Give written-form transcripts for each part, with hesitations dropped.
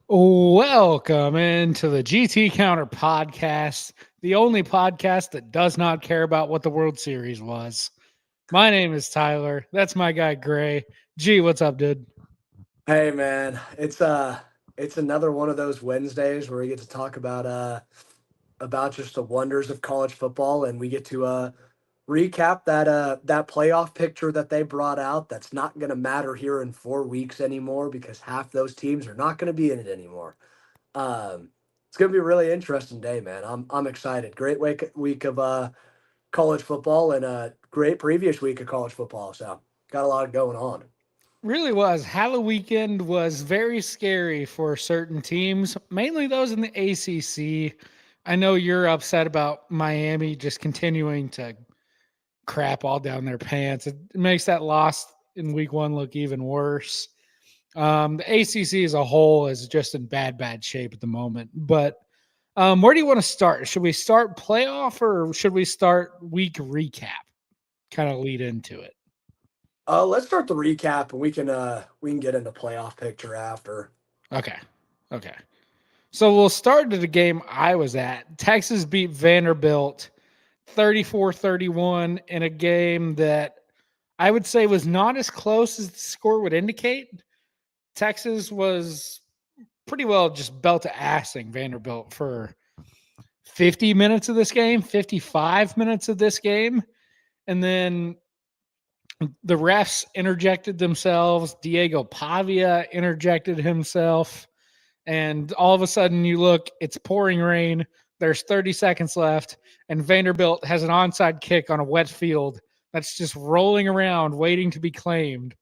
Welcome into the GT Counter podcast, the only podcast that does not care about what the World Series was. My name is Tyler. That's my guy Gray. G, what's up, dude? Hey man, it's another one of those Wednesdays where we get to talk about just the wonders of college football, and we get to recap that playoff picture that they brought out that's not going to matter here in 4 weeks anymore because half those teams are not going to be in it anymore. It's going to be a really interesting day, man. I'm excited. Great week of college football and a great previous week of college football. So got a lot going on. Really was. Halloween weekend was very scary for certain teams, mainly those in the ACC. I know you're upset about Miami just continuing to crap all down their pants. It makes that loss in week one look even worse. The ACC as a whole is just in bad shape at the moment. But where do you want to start? Should we start playoff or should we start week recap? Kind of lead into it. Let's start the recap, and we can get into playoff picture after. Okay. Okay. So we'll start at the game I was at. Texas beat Vanderbilt 34-31 in a game that I would say was not as close as the score would indicate. Texas was pretty well just belt assing Vanderbilt for 50 minutes of this game, 55 minutes of this game. And then the refs interjected themselves. Diego Pavia interjected himself. And all of a sudden, you look, it's pouring rain. There's 30 seconds left. And Vanderbilt has an onside kick on a wet field that's just rolling around, waiting to be claimed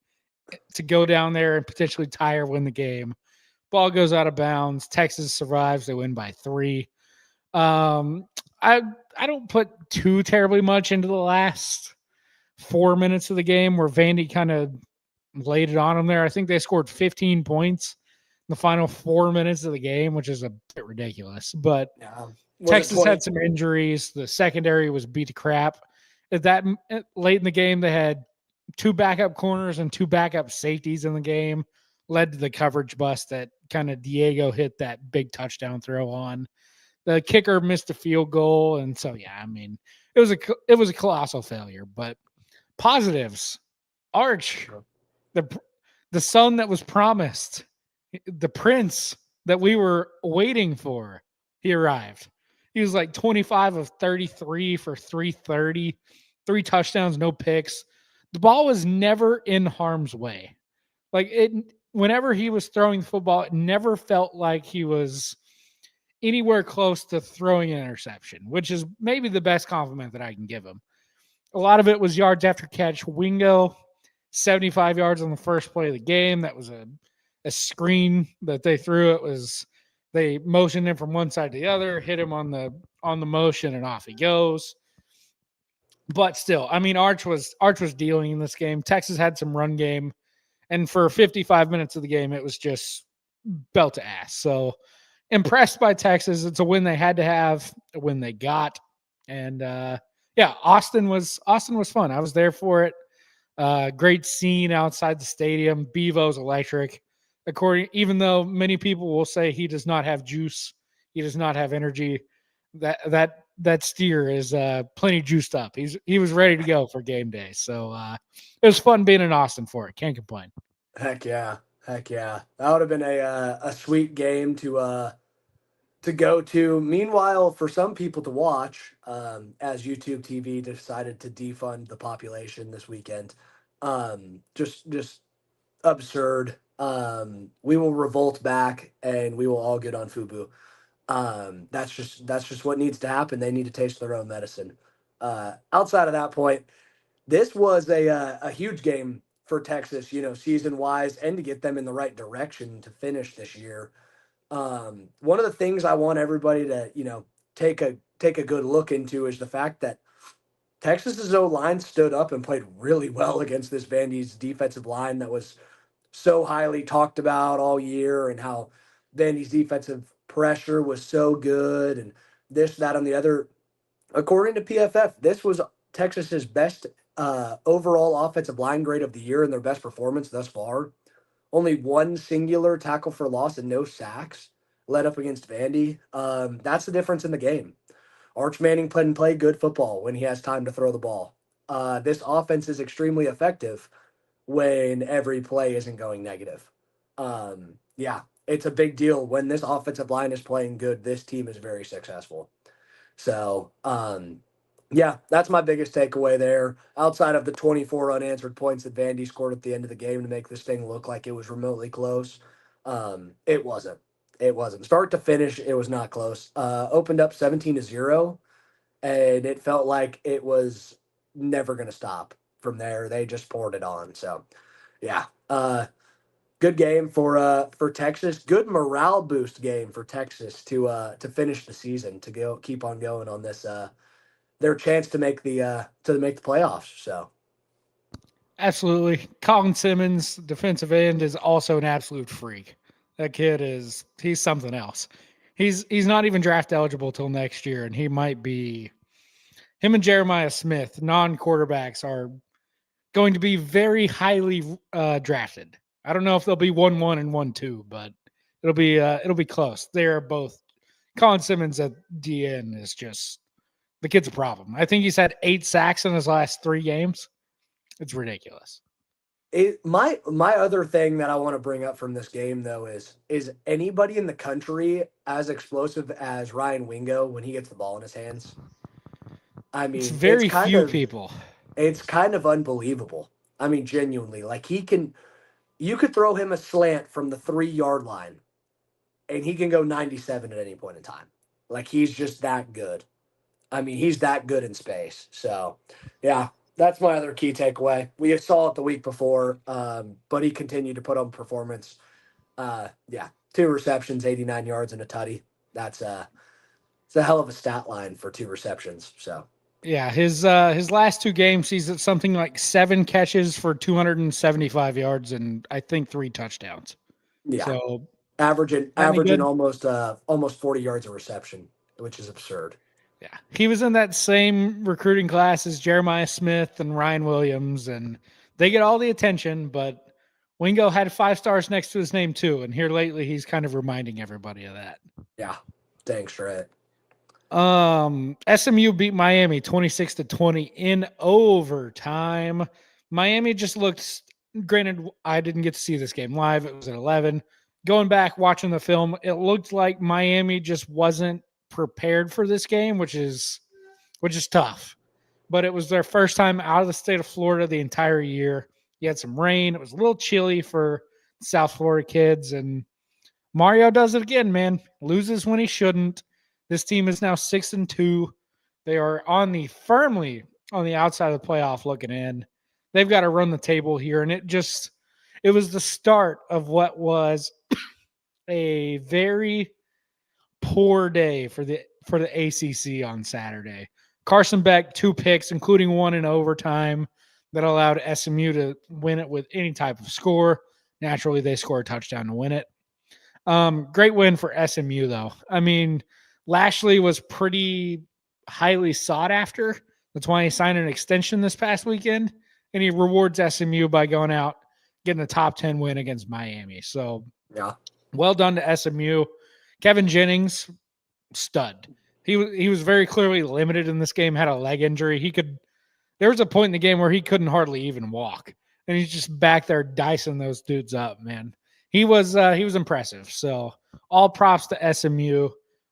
to go down there and potentially tie or win the game. Ball goes out of bounds. Texas survives. They win by 3. Um, I I don't put too terribly much into the last 4 minutes of the game where Vandy kind of laid it on them there. I think they scored 15 points in the final 4 minutes of the game, which is a bit ridiculous. But Yeah, was it Texas 20? had some injuries. The secondary was beat to crap. At that late in the game, they had 2 backup corners and 2 backup safeties in the game. Led to the coverage bust that kind of Diego hit that big touchdown throw on. The kicker missed a field goal, and so yeah, I mean, it was a colossal failure. But positives, Arch, the the son that was promised, the prince that we were waiting for, he arrived. He was like 25 of 33 for 330, 3 touchdowns, no picks. The ball was never in harm's way. Like it, whenever he was throwing the football, it never felt like he was anywhere close to throwing an interception, which is maybe the best compliment that I can give him. A lot of it was yards after catch. Wingo, 75 yards on the first play of the game. That was a screen that they threw. It was they motioned him from one side to the other, hit him on the motion, and off he goes. But still, I mean, Arch was dealing in this game. Texas had some run game, and for 55 minutes of the game, it was just belt to ass. So impressed by Texas. It's a win they had to have, a win they got, and yeah, Austin was fun. I was there for it. Great scene outside the stadium. Bevo's electric. Even though many people will say he does not have juice, he does not have energy. That steer is plenty juiced up. He was ready to go for game day. So it was fun being in Austin for it. Can't complain. Heck yeah, heck yeah. That would have been a sweet game to go to. Meanwhile, for some people to watch, as YouTube TV decided to defund the population this weekend, just absurd. We will revolt back, and we will all get on Fubu. That's just what needs to happen. They need to taste their own medicine. Outside of that point, this was a huge game for Texas, season wise, and to get them in the right direction to finish this year. One of the things I want everybody to take a good look into is the fact that Texas's O line stood up and played really well against this Vandy's defensive line that was so highly talked about all year, and how Vandy's defensive pressure was so good, and this, that, and the other. According to PFF, this was Texas's best overall offensive line grade of the year and their best performance thus far. only one singular tackle for loss and no sacks led up against Vandy. That's the difference in the game. Arch Manning play good football when he has time to throw the ball. This offense is extremely effective when every play isn't going negative. Yeah, it's a big deal when this offensive line is playing good. This team is very successful. So, yeah, that's my biggest takeaway there. Outside of the 24 unanswered points that Vandy scored at the end of the game to make this thing look like it was remotely close, it wasn't. It wasn't. Start to finish, it was not close. Opened up 17-0, and it felt like it was never going to stop from there. They just poured it on. So, yeah, good game for Texas. Good morale boost game for Texas to finish the season, to go keep on going on this their chance to make the playoffs. So Absolutely. Colin Simmons, defensive end, is also an absolute freak. That kid he's something else. He's not even draft eligible till next year, and he might be. Him and Jeremiah Smith, non-quarterbacks, are going to be very highly drafted. I don't know if they'll be 1-1 and 1-2, but it'll be close. They're both. Colin Simmons at DN is just the kid's a problem. I think he's had 8 sacks in his last 3 games. It's ridiculous. my other thing that I want to bring up from this game though is anybody in the country as explosive as Ryan Wingo when he gets the ball in his hands? I It's mean, very few people. it's kind of unbelievable. I mean, genuinely, like you could throw him a slant from the 3 yard line and he can go 97 at any point in time. Like he's just that good. I mean, he's that good in space. So, yeah, that's my other key takeaway. We saw it the week before, but he continued to put on performance. Yeah, 2 receptions, 89 yards, and a tutty. That's it's a hell of a stat line for 2 receptions. So, Yeah, his last 2 games, he's at something like 7 catches for 275 yards and I think 3 touchdowns. yeah, So that any averaging good? almost 40 yards a reception, which is absurd. Yeah, he was in that same recruiting class as Jeremiah Smith and Ryan Williams, and they get all the attention. But Wingo had 5 stars next to his name too, and here lately he's kind of reminding everybody of that. Yeah, thanks, Trey. SMU beat Miami 26-20 in overtime. Miami just looked. Granted, I didn't get to see this game live. It was at 11. Going back watching the film, it looked like Miami just wasn't prepared for this game, which is tough. But it was their first time out of the state of Florida the entire year. You had some rain. It was a little chilly for South Florida kids, and Mario does it again, man. Loses when he shouldn't. This team is now 6-2. They are firmly on the outside of the playoff looking in. They've got to run the table here, and it was the start of what was a very poor day for the ACC on Saturday. Carson Beck 2 picks, including 1 in overtime, that allowed SMU to win it with any type of score. Naturally, they score a touchdown to win it. Great win for SMU though. I mean, Lashley was pretty highly sought after. That's why he signed an extension this past weekend, and he rewards SMU by going out getting a top 10 win against Miami. So, Yeah, well done to SMU. Kevin Jennings, stud. He was very clearly limited in this game. Had a leg injury. There was a point in the game where he couldn't hardly even walk, and he's just back there dicing those dudes up. Man, he was impressive. So all props to SMU.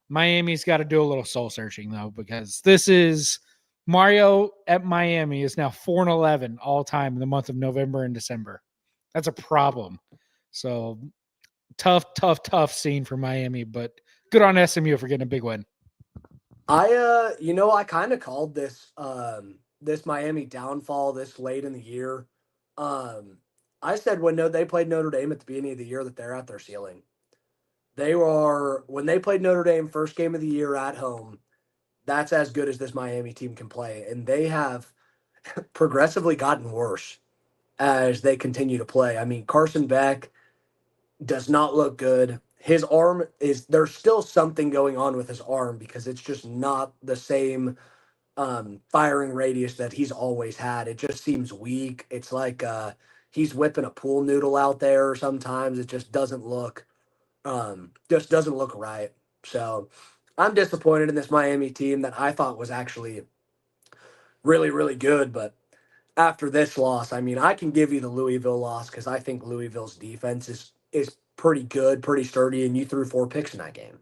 Miami's got to do a little soul searching though, because this is Mario at Miami is now 4-11 all time in the month of November and December. That's a problem. So tough scene for Miami, but good on SMU for getting a big win. I kind of called this Miami downfall this late in the year. I said they played Notre Dame at the beginning of the year that they're at their ceiling. When they played Notre Dame first game of the year at home, that's as good as this Miami team can play, and they have progressively gotten worse as they continue to play. I mean, Carson Beck does not look good. His arm there's still something going on with his arm because it's just not the same firing radius that he's always had. It just seems weak. It's like he's whipping a pool noodle out there sometimes. It just doesn't look right. So I'm disappointed in this Miami team that I thought was actually really, really good. But after this loss, I mean, I can give you the Louisville loss because I think Louisville's defense is pretty good, pretty sturdy, and you threw 4 picks in that game.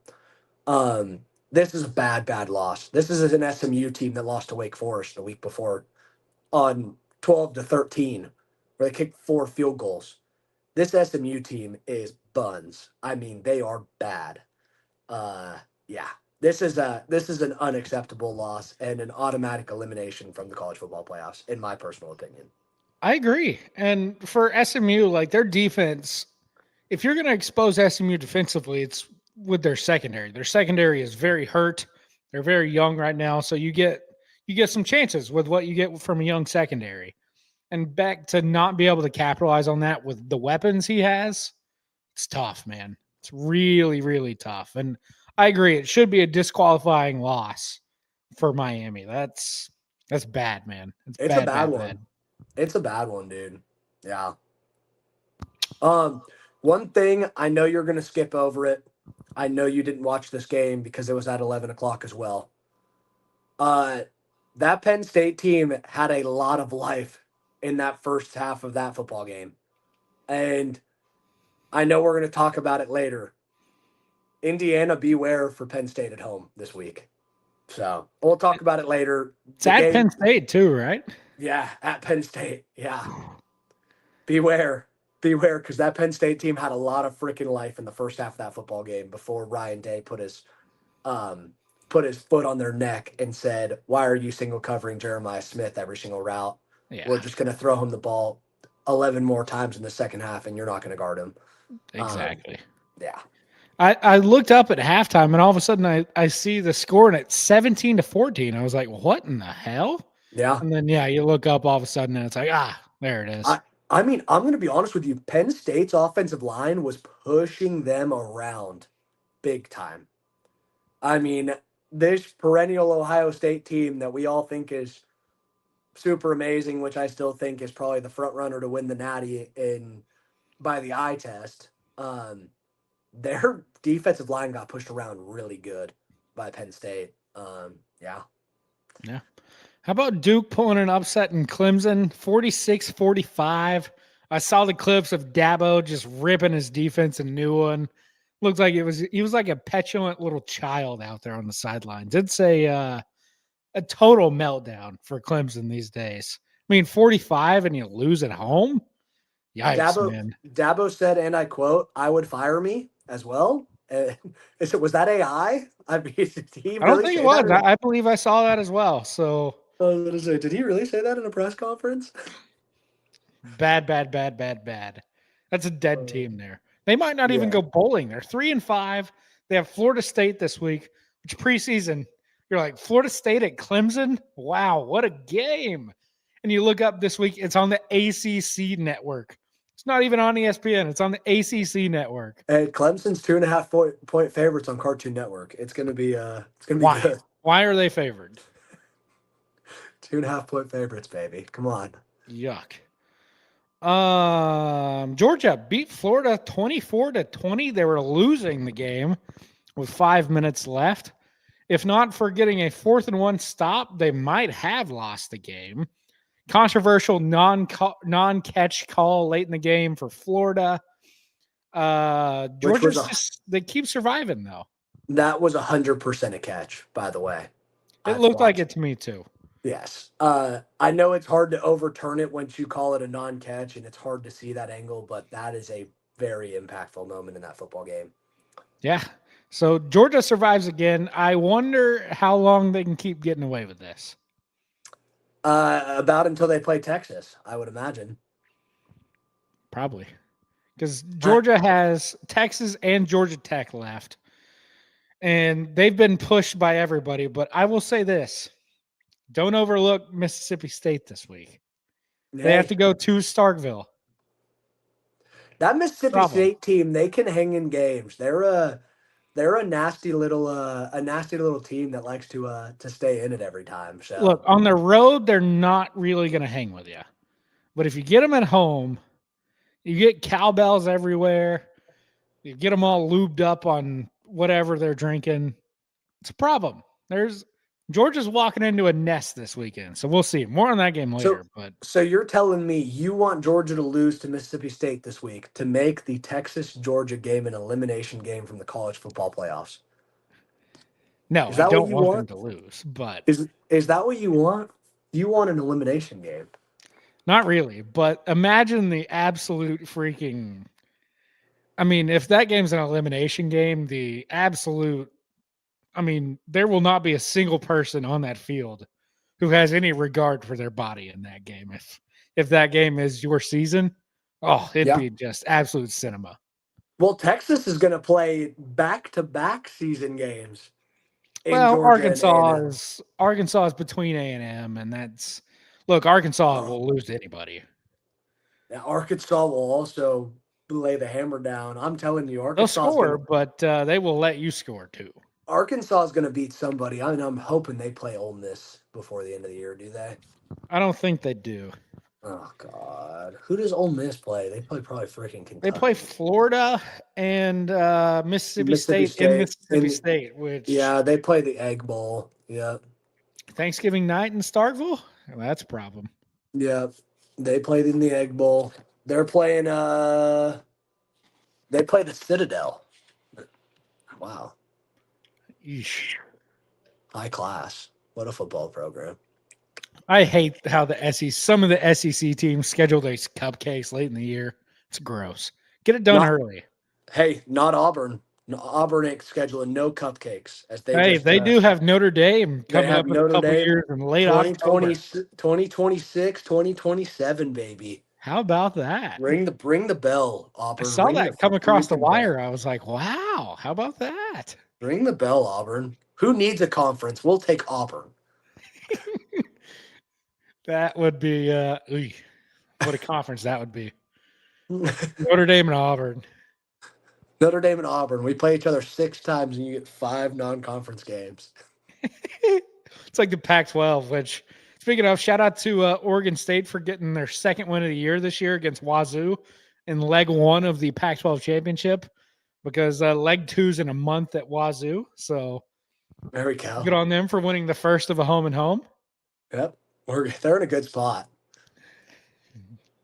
This is a bad, bad loss. This is an SMU team that lost to Wake Forest the week before on 12-13, where they kicked 4 field goals. This SMU team is buns. I mean, they are bad. Yeah, this is an unacceptable loss and an automatic elimination from the college football playoffs, in my personal opinion. I agree. And for SMU, like their defense, if you're going to expose SMU defensively, it's with their secondary. Their secondary is very hurt. They're very young right now, so you get some chances with what you get from a young secondary. And back to not be able to capitalize on that with the weapons he has, it's tough, man. It's really, really tough. And I agree, it should be a disqualifying loss for Miami. That's bad, man. It's a bad one. It's a bad one, dude. Yeah. One thing, I know you're gonna skip over it. I know you didn't watch this game because it was at 11 o'clock as well. That Penn State team had a lot of life in that first half of that football game. And I know we're going to talk about it later. Indiana, beware for Penn State at home this week. So we'll talk about it later. It's at Penn State too, right? Yeah, at Penn State. Yeah. Beware, because that Penn State team had a lot of freaking life in the first half of that football game before Ryan Day put his foot on their neck and said, "Why are you single covering Jeremiah Smith every single route? Yeah. We're just going to throw him the ball 11 more times in the second half, and you're not going to guard him." Exactly. Yeah. I looked up at halftime, and all of a sudden I see the score, and it's 17-14. I was like, what in the hell? Yeah. And then, you look up all of a sudden, and it's like, there it is. I mean, I'm going to be honest with you. Penn State's offensive line was pushing them around big time. I mean, this perennial Ohio State team that we all think is super amazing, which I still think is probably the front runner to win the Natty by the eye test. Their defensive line got pushed around really good by Penn State. Yeah. How about Duke pulling an upset in Clemson, 46-45? I saw the clips of Dabo just ripping his defense a new one. Looked like he was like a petulant little child out there on the sidelines. It's a total meltdown for Clemson these days. I mean, 45 and you lose at home? Yikes, man. Dabo said, and I quote, "I would fire me as well." Was that AI? I mean, did he really I don't think it was. I believe I saw that as well. So I was going to say, did he really say that in a press conference? Bad. That's a dead team there. They might not even go bowling. They're 3-5. They have Florida State this week, which preseason, you're like, Florida State at Clemson? Wow, what a game. And you look up this week, it's on the ACC network. It's not even on ESPN. It's on the ACC network. Hey, Clemson's 2.5 point favorites on Cartoon Network. It's gonna be good. Why are they favored? 2.5 point favorites, baby. Come on. Yuck. Georgia beat Florida 24-20. They were losing the game with 5 minutes left. If not for getting a 4th and 1 stop, they might have lost the game. Controversial non-catch call late in the game for Florida. Georgia they keep surviving though. That was 100% a catch, by the way. It looked like it to me too. Yes. I know it's hard to overturn it once you call it a non-catch, and it's hard to see that angle, but that is a very impactful moment in that football game. Yeah. So Georgia survives again. I wonder how long they can keep getting away with this. About until they play Texas, I would imagine. Probably. Because Georgia has Texas and Georgia Tech left. And they've been pushed by everybody. But I will say this. Don't overlook Mississippi State this week. They have to go to Starkville. That Mississippi State team, they can hang in games. They're a nasty little team that likes to stay in it every time. So look, on the road, they're not really going to hang with you. But if you get them at home, You get cowbells everywhere. You get them all lubed up on whatever they're drinking. It's a problem. There's Georgia's walking into a nest this weekend, so we'll see. More on that game So, later. But so you're telling me you want Georgia to lose to Mississippi State this week to make the Texas Georgia game an elimination game from the college football playoffs? no, Is I that what don't you want them want? to lose. But Is that what you want? You want an elimination game? not really. But imagine the absolute freaking. I mean, if that game's an elimination game, the absolute. I mean, there will not be a single person on that field who has any regard for their body in that game. If that game is your season, oh, it'd Yeah. be just absolute cinema. Well, Texas is going to play back-to-back season games in Well, Georgia and A&M. Arkansas is between A&M, and that's look. Arkansas Oh, will lose to anybody. now Arkansas will also lay the hammer down. I'm telling you, They'll score, but they will let you score too. Arkansas is going to beat somebody. I mean, I'm hoping they play Ole Miss before the end of the year. Do they? I don't think they do. Oh God, who does Ole Miss play? They play probably freaking They play Kentucky, Florida and Mississippi Mississippi State in State, Mississippi State, which yeah, they play the Egg Bowl. Yeah, Thanksgiving night in Starkville. Well, that's a problem. yeah, they played in the Egg Bowl. They're playing. They play the Citadel. Wow, Eesh. high class. What a football program. I hate how the SEC, some of the SEC teams schedule these cupcakes late in the year. It's gross. Get it done Not early. Hey, not Auburn. No, Auburn ain't scheduling no cupcakes as they Hey, just they do have Notre Dame they coming have up in a Notre couple Dame years in late 2020, October. 2026, 2027, baby. How about that? Bring the bell, I Auburn. saw Ring the that come across the freaking wire. bell. I was like, wow, how about that? Ring the bell, Auburn. Who needs a conference? We'll take Auburn. That would be what a conference that would be. Notre Dame and Auburn. Notre Dame and Auburn. We play each other 6 times and you get 5 non-conference games. It's like the Pac-12, which speaking of, shout out to Oregon State for getting their second win of the year this year against Wazoo in leg 1 of the Pac-12 championship because leg 2's in a month at Wazoo. So There we go. good on them for winning the first of a home and home. Yep. They're in a good spot.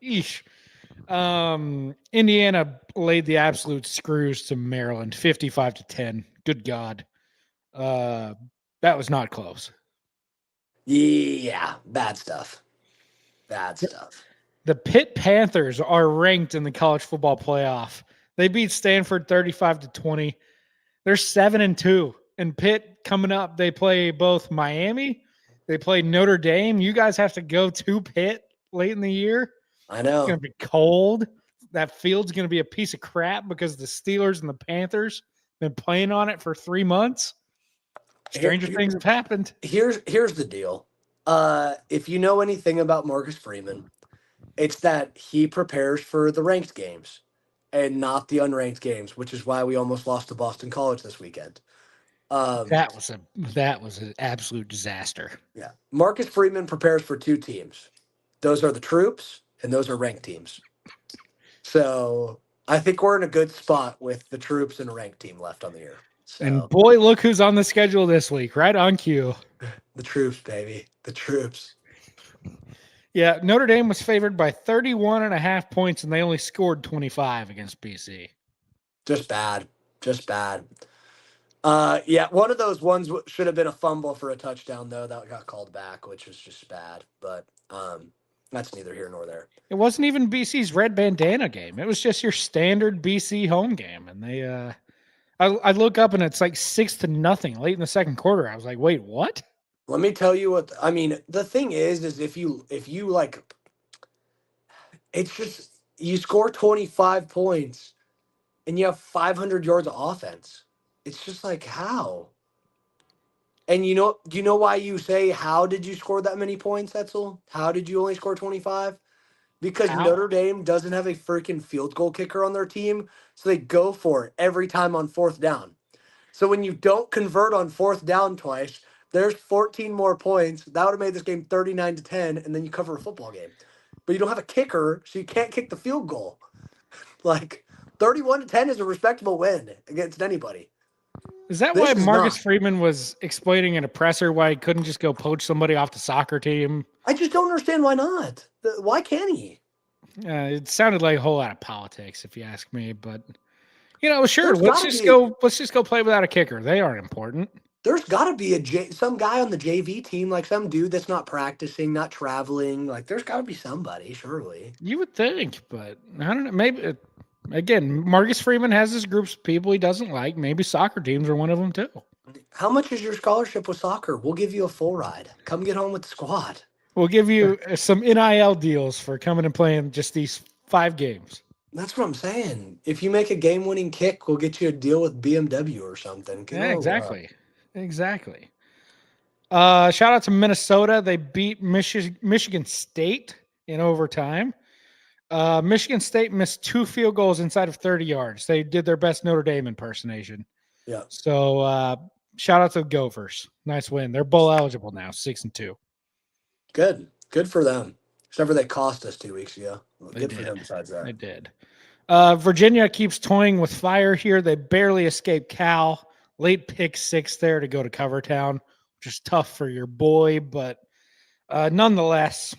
Eesh. Indiana laid the absolute screws to Maryland, 55-10. Good God. That was not close. Yeah, bad stuff. Bad stuff. The Pitt Panthers are ranked in the college football playoff. They beat Stanford 35-20. They're 7-2. And Pitt coming up, they play both Miami, they play Notre Dame. You guys have to go to Pitt late in the year. I It's know. going to be cold. That field's going to be a piece of crap because the Steelers and the Panthers been playing on it for 3 months. Stranger things have happened. Here's the deal. If you know anything about Marcus Freeman, it's that he prepares for the ranked games and not the unranked games, which is why we almost lost to Boston College this weekend. That was an absolute disaster. Yeah. Marcus Freeman prepares for 2 teams. Those are the troops and those are ranked teams. So I think we're in a good spot with the troops and a ranked team left on the year. So, And boy, look who's on the schedule this week, right on cue. the troops, baby. The troops. Yeah, Notre Dame was favored by 31.5 points, and they only scored 25 against BC. Just bad. Just bad. Yeah, one of those ones should have been a fumble for a touchdown, though. That got called back, which was just bad. But that's neither here nor there. It wasn't even BC's red bandana game. It was just your standard BC home game. And they I look up and it's like 6-0 late in the second quarter. I was like, wait, what? Let me tell you what I mean. The thing is if you like, it's just you score 25 points and you have 500 yards of offense. It's just like how. And do you know why you say how did you score that many points, Etzel? How did you only score 25? Because How? Notre Dame doesn't have a freaking field goal kicker on their team, so they go for it every time on 4th down. So when you don't convert on 4th down twice, there's 14 more points. That would have made this game 39-10, and then you cover a football game. But you don't have a kicker, so you can't kick the field goal. Like 31-10 is a respectable win against anybody. Is that This why is Marcus not. Freeman was explaining in a presser why he couldn't just go poach somebody off the soccer team? I just don't understand why not. Why can't he? It sounded like a whole lot of politics, if you ask me. But sure, There's got to be let's just go play without a kicker. They aren't important. there's got to be some guy on the JV team, like some dude that's not practicing, not traveling. Like there's got to be somebody, surely. You would think, but I don't know. Maybe again, Marcus Freeman has his groups of people he doesn't like. Maybe soccer teams are one of them too. How much is your scholarship with soccer? We'll give you a full ride. Come get home with the squad. We'll give you some NIL deals for coming and playing just these 5 games. That's what I'm saying. If you make a game-winning kick, we'll get you a deal with BMW or something. Yeah, exactly. Exactly. Shout out to Minnesota. They beat Michigan State in overtime. Michigan State missed 2 field goals inside of 30 yards. They did their best Notre Dame impersonation. Yeah. So shout out to the Gophers. Nice win. They're bowl eligible now, 6-2. Good. Good for them. Except for they cost us 2 weeks ago. Good for them besides that. They did. Virginia keeps toying with fire here. They barely escaped Cal. Late pick 6 there to go to Cover Town, which is tough for your boy, but nonetheless,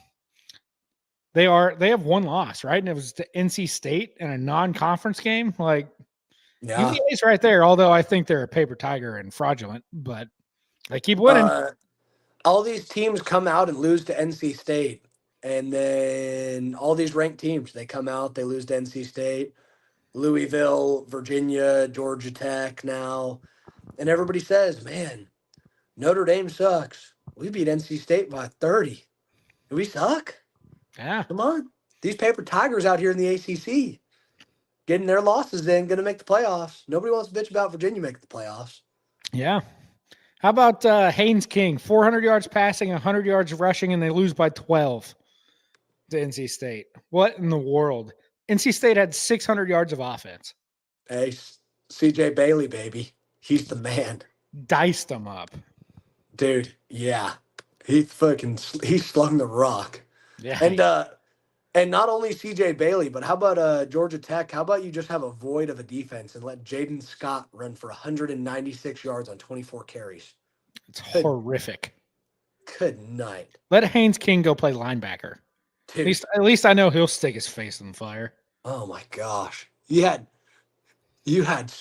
they have one loss, right? And it was to NC State in a non-conference game. Like UVA's right there, although I think they're a paper tiger and fraudulent, but they keep winning. All these teams come out and lose to NC State. And then all these ranked teams, they come out, they lose to NC State, Louisville, Virginia, Georgia Tech now. And everybody says, man, Notre Dame sucks. We beat NC State by 30. Do we suck? Yeah. Come on. These paper tigers out here in the ACC getting their losses in, going to make the playoffs. Nobody wants to bitch about Virginia making the playoffs. Yeah. How about Haynes King? 400 yards passing, 100 yards rushing, and they lose by 12 to NC State. What in the world? NC State had 600 yards of offense. Hey, CJ Bailey, baby. He's the man. Diced them up. Dude, yeah. He slung the rock. Yeah. And not only CJ Bailey, but how about Georgia Tech? How about you just have a void of a defense and let Jaden Scott run for 196 yards on 24 carries? It's horrific. Good night. Let Haynes King go play linebacker. Dude. At least I know he'll stick his face in the fire. Oh my gosh. You had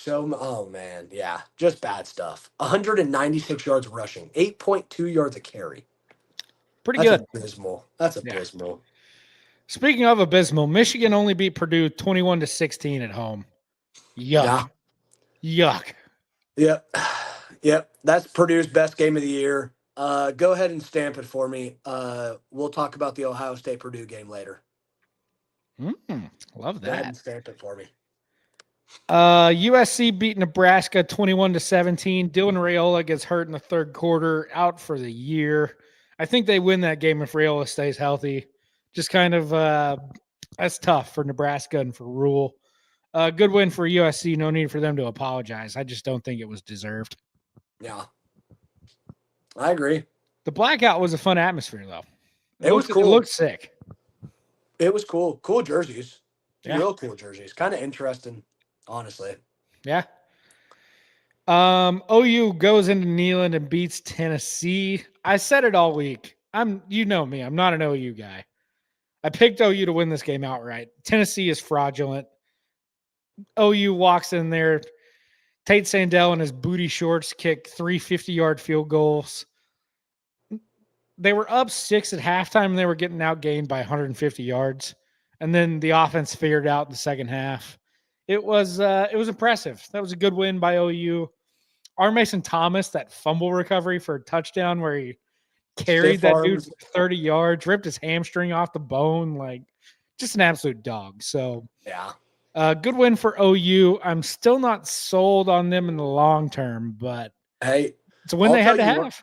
oh man, yeah, just bad stuff. 196 yards rushing, 8.2 yards a carry. Pretty good. Abysmal. That's abysmal. Yeah. Speaking of abysmal, Michigan only beat Purdue 21-16 at home. Yuck. Yeah. Yuck. Yep. That's Purdue's best game of the year. Go ahead and stamp it for me. We'll talk about the Ohio State Purdue game later. Love that. Go ahead and stamp it for me. USC beat Nebraska 21-17. Dylan Raiola gets hurt in the third quarter, out for the year. I think they win that game if Raiola stays healthy. Just kind of that's tough for Nebraska and for Rule. Good win for USC. No need for them to apologize. I just don't think it was deserved. Yeah, I agree. The blackout was a fun atmosphere, though. It was cool. It looked sick. It was cool. Cool jerseys. Yeah. Real cool jerseys. Kind of interesting, honestly. Yeah. OU goes into Neyland and beats Tennessee. I said it all week. You know me. I'm not an OU guy. I picked OU to win this game outright. Tennessee is fraudulent. OU walks in there. Tate Sandell in his booty shorts kicked 3 50-yard field goals. They were up 6 at halftime, and they were getting outgained by 150 yards. And then the offense figured out in the second half. It was impressive. That was a good win by OU. R. Mason Thomas, that fumble recovery for a touchdown where he carried that dude for 30 yards, ripped his hamstring off the bone, like just an absolute dog. So yeah, good win for OU. I'm still not sold on them in the long term, but hey, it's a win they had to have.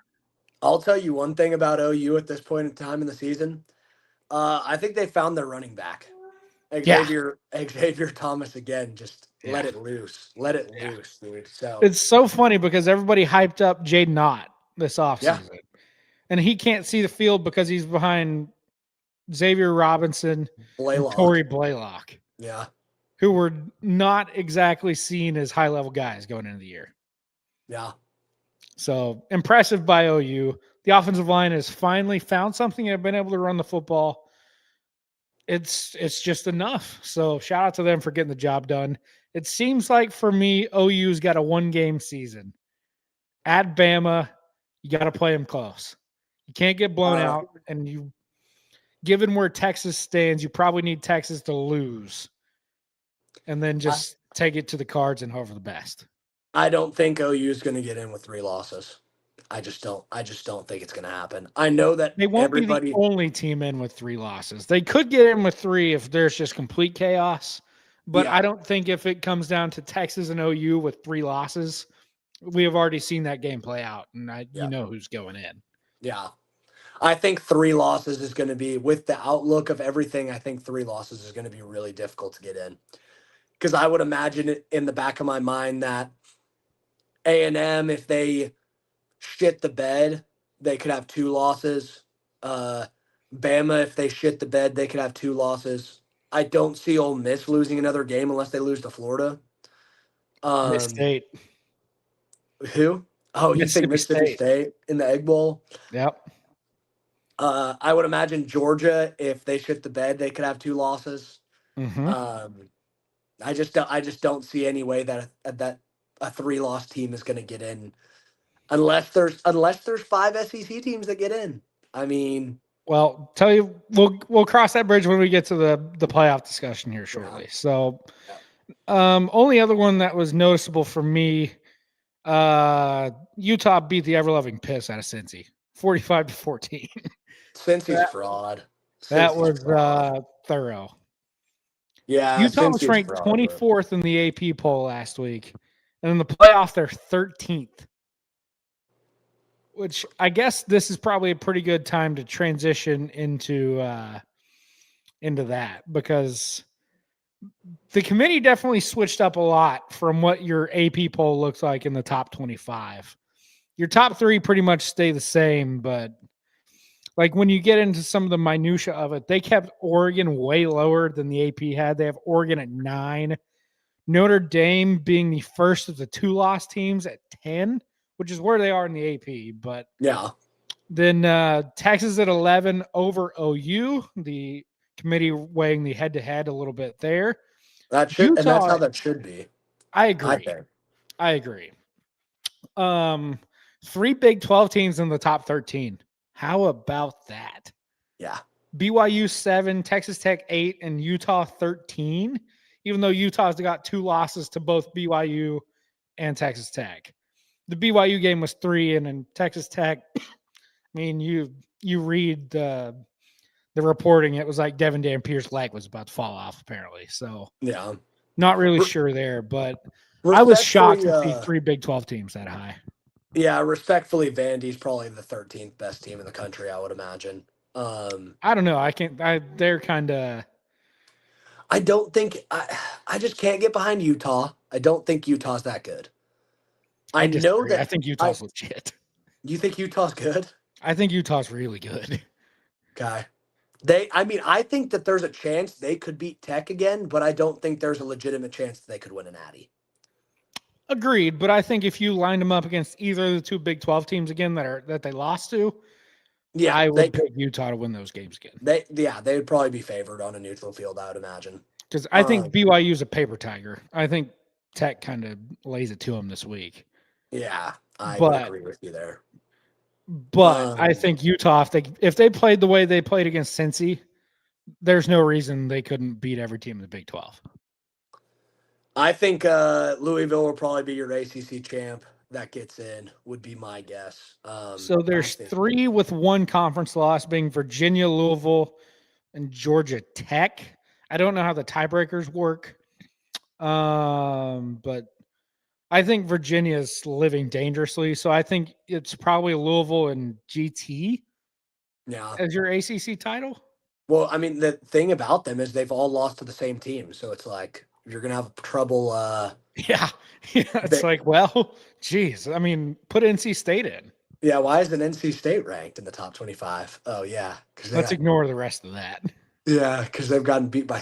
I'll tell you one thing about OU at this point in time in the season. I think they found their running back. Xavier Thomas again. Just let it loose. Let it loose, dude. So it's so funny because everybody hyped up Jaden Ott this offseason. Yeah. And he can't see the field because he's behind Xavier Robinson and Torrey Blaylock. Yeah. who were not exactly seen as high level guys going into the year. Yeah. So impressive by OU. The offensive line has finally found something and have been able to run the football. It's just enough. So shout out to them for getting the job done. It seems like for me, OU's got a 1-game season. At Bama, you got to play them close. You can't get blown out. And you, given where Texas stands, you probably need Texas to lose, and then just take it to the Cards and hope for the best. I don't think OU is going to get in with 3 losses. I just don't think it's going to happen. I know that They won't be the only team in with 3 losses. They could get in with 3 if there's just complete chaos. But Yeah. I don't think if it comes down to Texas and OU with 3 losses, we have already seen that game play out, and you know who's going in. Yeah. I think 3 losses is going to be, with the outlook of everything, I think 3 losses is going to be really difficult to get in. Because I would imagine it in the back of my mind that A&M, if they shit the bed, they could have 2 losses. Bama, if they shit the bed, they could have 2 losses. I don't see Ole Miss losing another game unless they lose to Florida. Miss State. Who? Oh, you think Mississippi State in the Egg Bowl? Yep. I would imagine Georgia, if they shit the bed, they could have 2 losses. Mm-hmm. I just don't see any way that a 3-loss team is going to get in, unless there's 5 SEC teams that get in. I mean, well, tell you we'll cross that bridge when we get to the playoff discussion here shortly. Yeah. So, only other one that was noticeable for me, Utah beat the ever-loving piss out of Cincy, 45-14. Cincy's fraud. That was thorough. Yeah, Utah was ranked 24th in the AP poll last week, and in the playoff they're 13th. Which I guess this is probably a pretty good time to transition into that, because the committee definitely switched up a lot from what your AP poll looks like in the top 25. Your top 3 pretty much stay the same, but like when you get into some of the minutia of it, they kept Oregon way lower than the AP had. They have Oregon at 9. Notre Dame being the first of the 2-loss teams at 10, which is where they are in the AP. But yeah, then Texas at 11 over OU. The committee weighing the head-to-head a little bit there. That should, Utah, and that's how that should be. I agree. I agree. 3 Big 12 teams in the top 13. How about that? Yeah. BYU 7, Texas Tech 8, and Utah 13, even though Utah's got 2 losses to both BYU and Texas Tech. The BYU game was 3, and in Texas Tech, I mean, you read the reporting, it was like Devin Dampier's leg was about to fall off, apparently. So, yeah, not really sure there, but I was shocked to see 3 Big 12 teams that high. Yeah, respectfully, Vandy's probably the 13th best team in the country, I would imagine. I don't know. They're kind of. I don't think I just can't get behind Utah. I don't think Utah's that good. I know that. I think Utah's legit. You think Utah's good? I think Utah's really good. Okay. I think that there's a chance they could beat Tech again, but I don't think there's a legitimate chance that they could win an Natty. Agreed, but I think if you lined them up against either of the 2 Big 12 teams again that they lost to, yeah, I would pick Utah to win those games again. They would probably be favored on a neutral field, I would imagine. Because I think BYU's a paper tiger. I think Tech kind of lays it to them this week. Yeah, I would agree with you there. But I think Utah, if they played the way they played against Cincy, there's no reason they couldn't beat every team in the Big 12. I think Louisville will probably be your ACC champ that gets in, would be my guess. So there's 3 with 1 conference loss, being Virginia, Louisville, and Georgia Tech. I don't know how the tiebreakers work, but I think Virginia is living dangerously. So I think it's probably Louisville and GT as your ACC title. Well, I mean, the thing about them is they've all lost to the same team. So it's like you're going to have trouble. Yeah. It's like, well, geez. I mean, put NC State in. Yeah. Why isn't NC State ranked in the top 25? Oh, yeah. Let's ignore the rest of that. Yeah, because they get beat by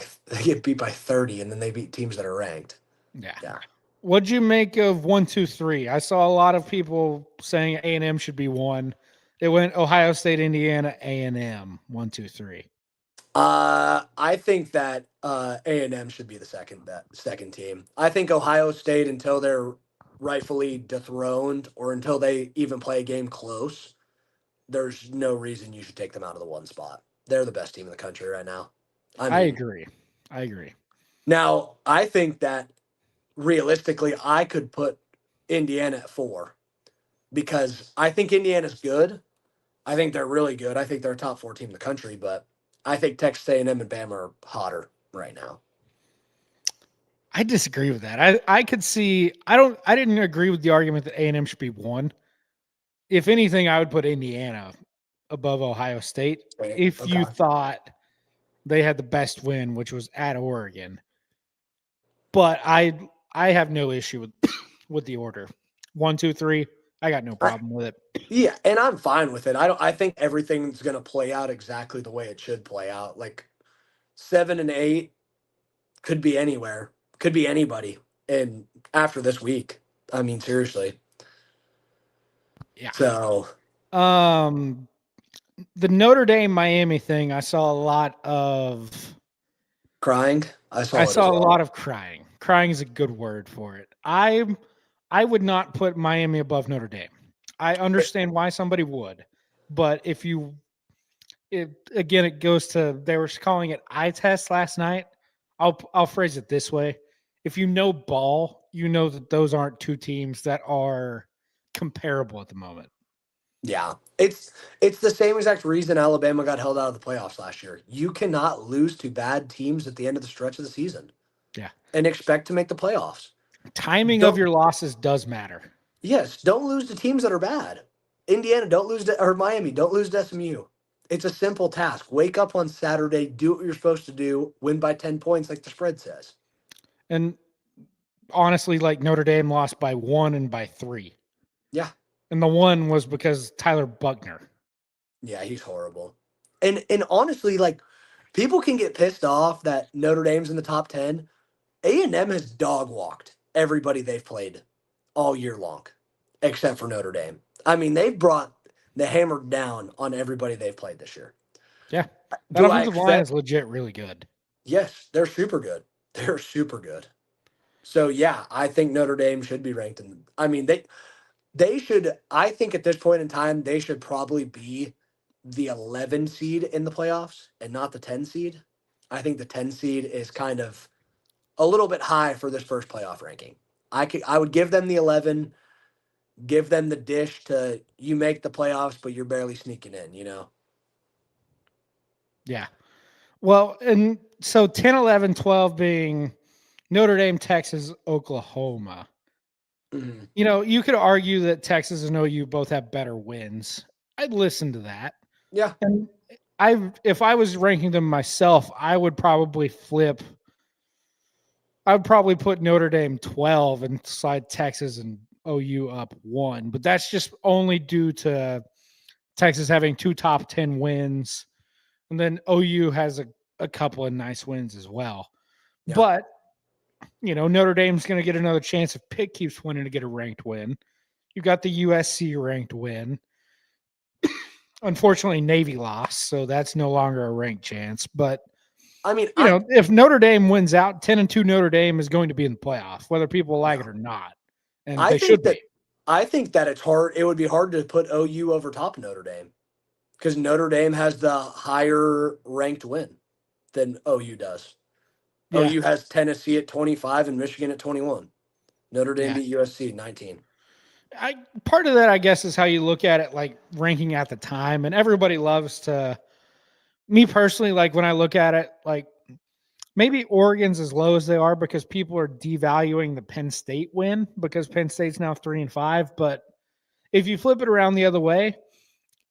30, and then they beat teams that are ranked. Yeah. Yeah. What'd you make of 1, 2, 3? I saw a lot of people saying A&M should be one. It went Ohio State, Indiana, A&M, 1, 2, 3. I think that A&M should be the second team. I think Ohio State, until they're rightfully dethroned or until they even play a game close, there's no reason you should take them out of the one spot. They're the best team in the country right now. I I mean, agree. I agree. now I think that realistically, I could put Indiana at 4 because I think Indiana's good. I think they're really good. I think they're a top 4 team in the country, but I think Texas A&M and Bama are hotter right now. I disagree with that. I could see. I didn't agree with the argument that A&M should be one. If anything, I would put Indiana above Ohio State Right? if you Okay. thought they had the best win, which was at Oregon. But I have no issue with with the order. 1, 2, 3. I got no I, problem with it. yeah, and I'm fine with it. I think everything's going to play out exactly the way it should play out. Like 7 and 8 could be anywhere, could be anybody. And after this week, I mean, seriously. Yeah. So Um, the Notre Dame Miami thing, I saw a lot of. crying, I saw it as A lot well. of crying. Crying is a good word for it. I would not put Miami above Notre Dame. I understand why somebody would, but if you it again, it goes to they were calling it eye test last night. I'll phrase it this way: if you know ball, you know that those aren't two teams that are comparable at the moment. Yeah, it's the same exact reason Alabama got held out of the playoffs last year. You cannot lose to bad teams at the end of the stretch of the season Yeah, and expect to make the playoffs. timing of Don't your losses does matter. Yes, don't lose to teams that are bad. Indiana, don't lose to or Miami, don't lose to SMU. It's a simple task. Wake up on Saturday, do what you're supposed to do, win by 10 points like the spread says. And honestly, like Notre Dame lost by 1 and by 3. Yeah. And the one was because Tyler Buckner. Yeah, he's horrible. And honestly, like people can get pissed off that Notre Dame's in the top 10. A&M has dog walked everybody they've played all year long, except for Notre Dame. I mean, they've brought the hammer down on everybody they've played this year. Yeah. That Do I offensive line is expect? legit really good. Yes, they're super good. They're super good. So yeah, I think Notre Dame should be ranked in. I mean, they should. I think at this point in time, they should probably be the 11 seed in the playoffs and not the 10 seed. I think the 10 seed is kind of a little bit high for this first playoff ranking. I would give them the 11, give them the dish to you make the playoffs, but you're barely sneaking in, you know? Yeah. Well, and so 10, 11, 12 being Notre Dame, Texas, Oklahoma. Mhm. You know, you could argue that Texas and OU both have better wins. I'd listen to that. Yeah. And if I was ranking them myself, I would probably put Notre Dame 12 and slide Texas and OU up 1. But that's just only due to Texas having 2 top 10 wins. And then OU has a couple of nice wins as well. Yeah. But, Notre Dame's going to get another chance if Pitt keeps winning to get a ranked win. You got the USC ranked win. Unfortunately, Navy lost, so that's no longer a ranked chance. But I mean, I if Notre Dame wins out, 10-2 Notre Dame is going to be in the playoff, whether people like yeah. it or not, and I they should think be. that I think that it's hard. It would be hard to put OU over top of Notre Dame because Notre Dame has the higher ranked win than OU does. Yeah, OU has Tennessee at 25 and Michigan at 21. Notre Dame yeah. beat USC 19. Part of that, I guess, is how you look at it, like ranking at the time, and everybody loves to. Me personally, like when I look at it, like maybe Oregon's as low as they are because people are devaluing the Penn State win because Penn State's now 3-5. But if you flip it around the other way,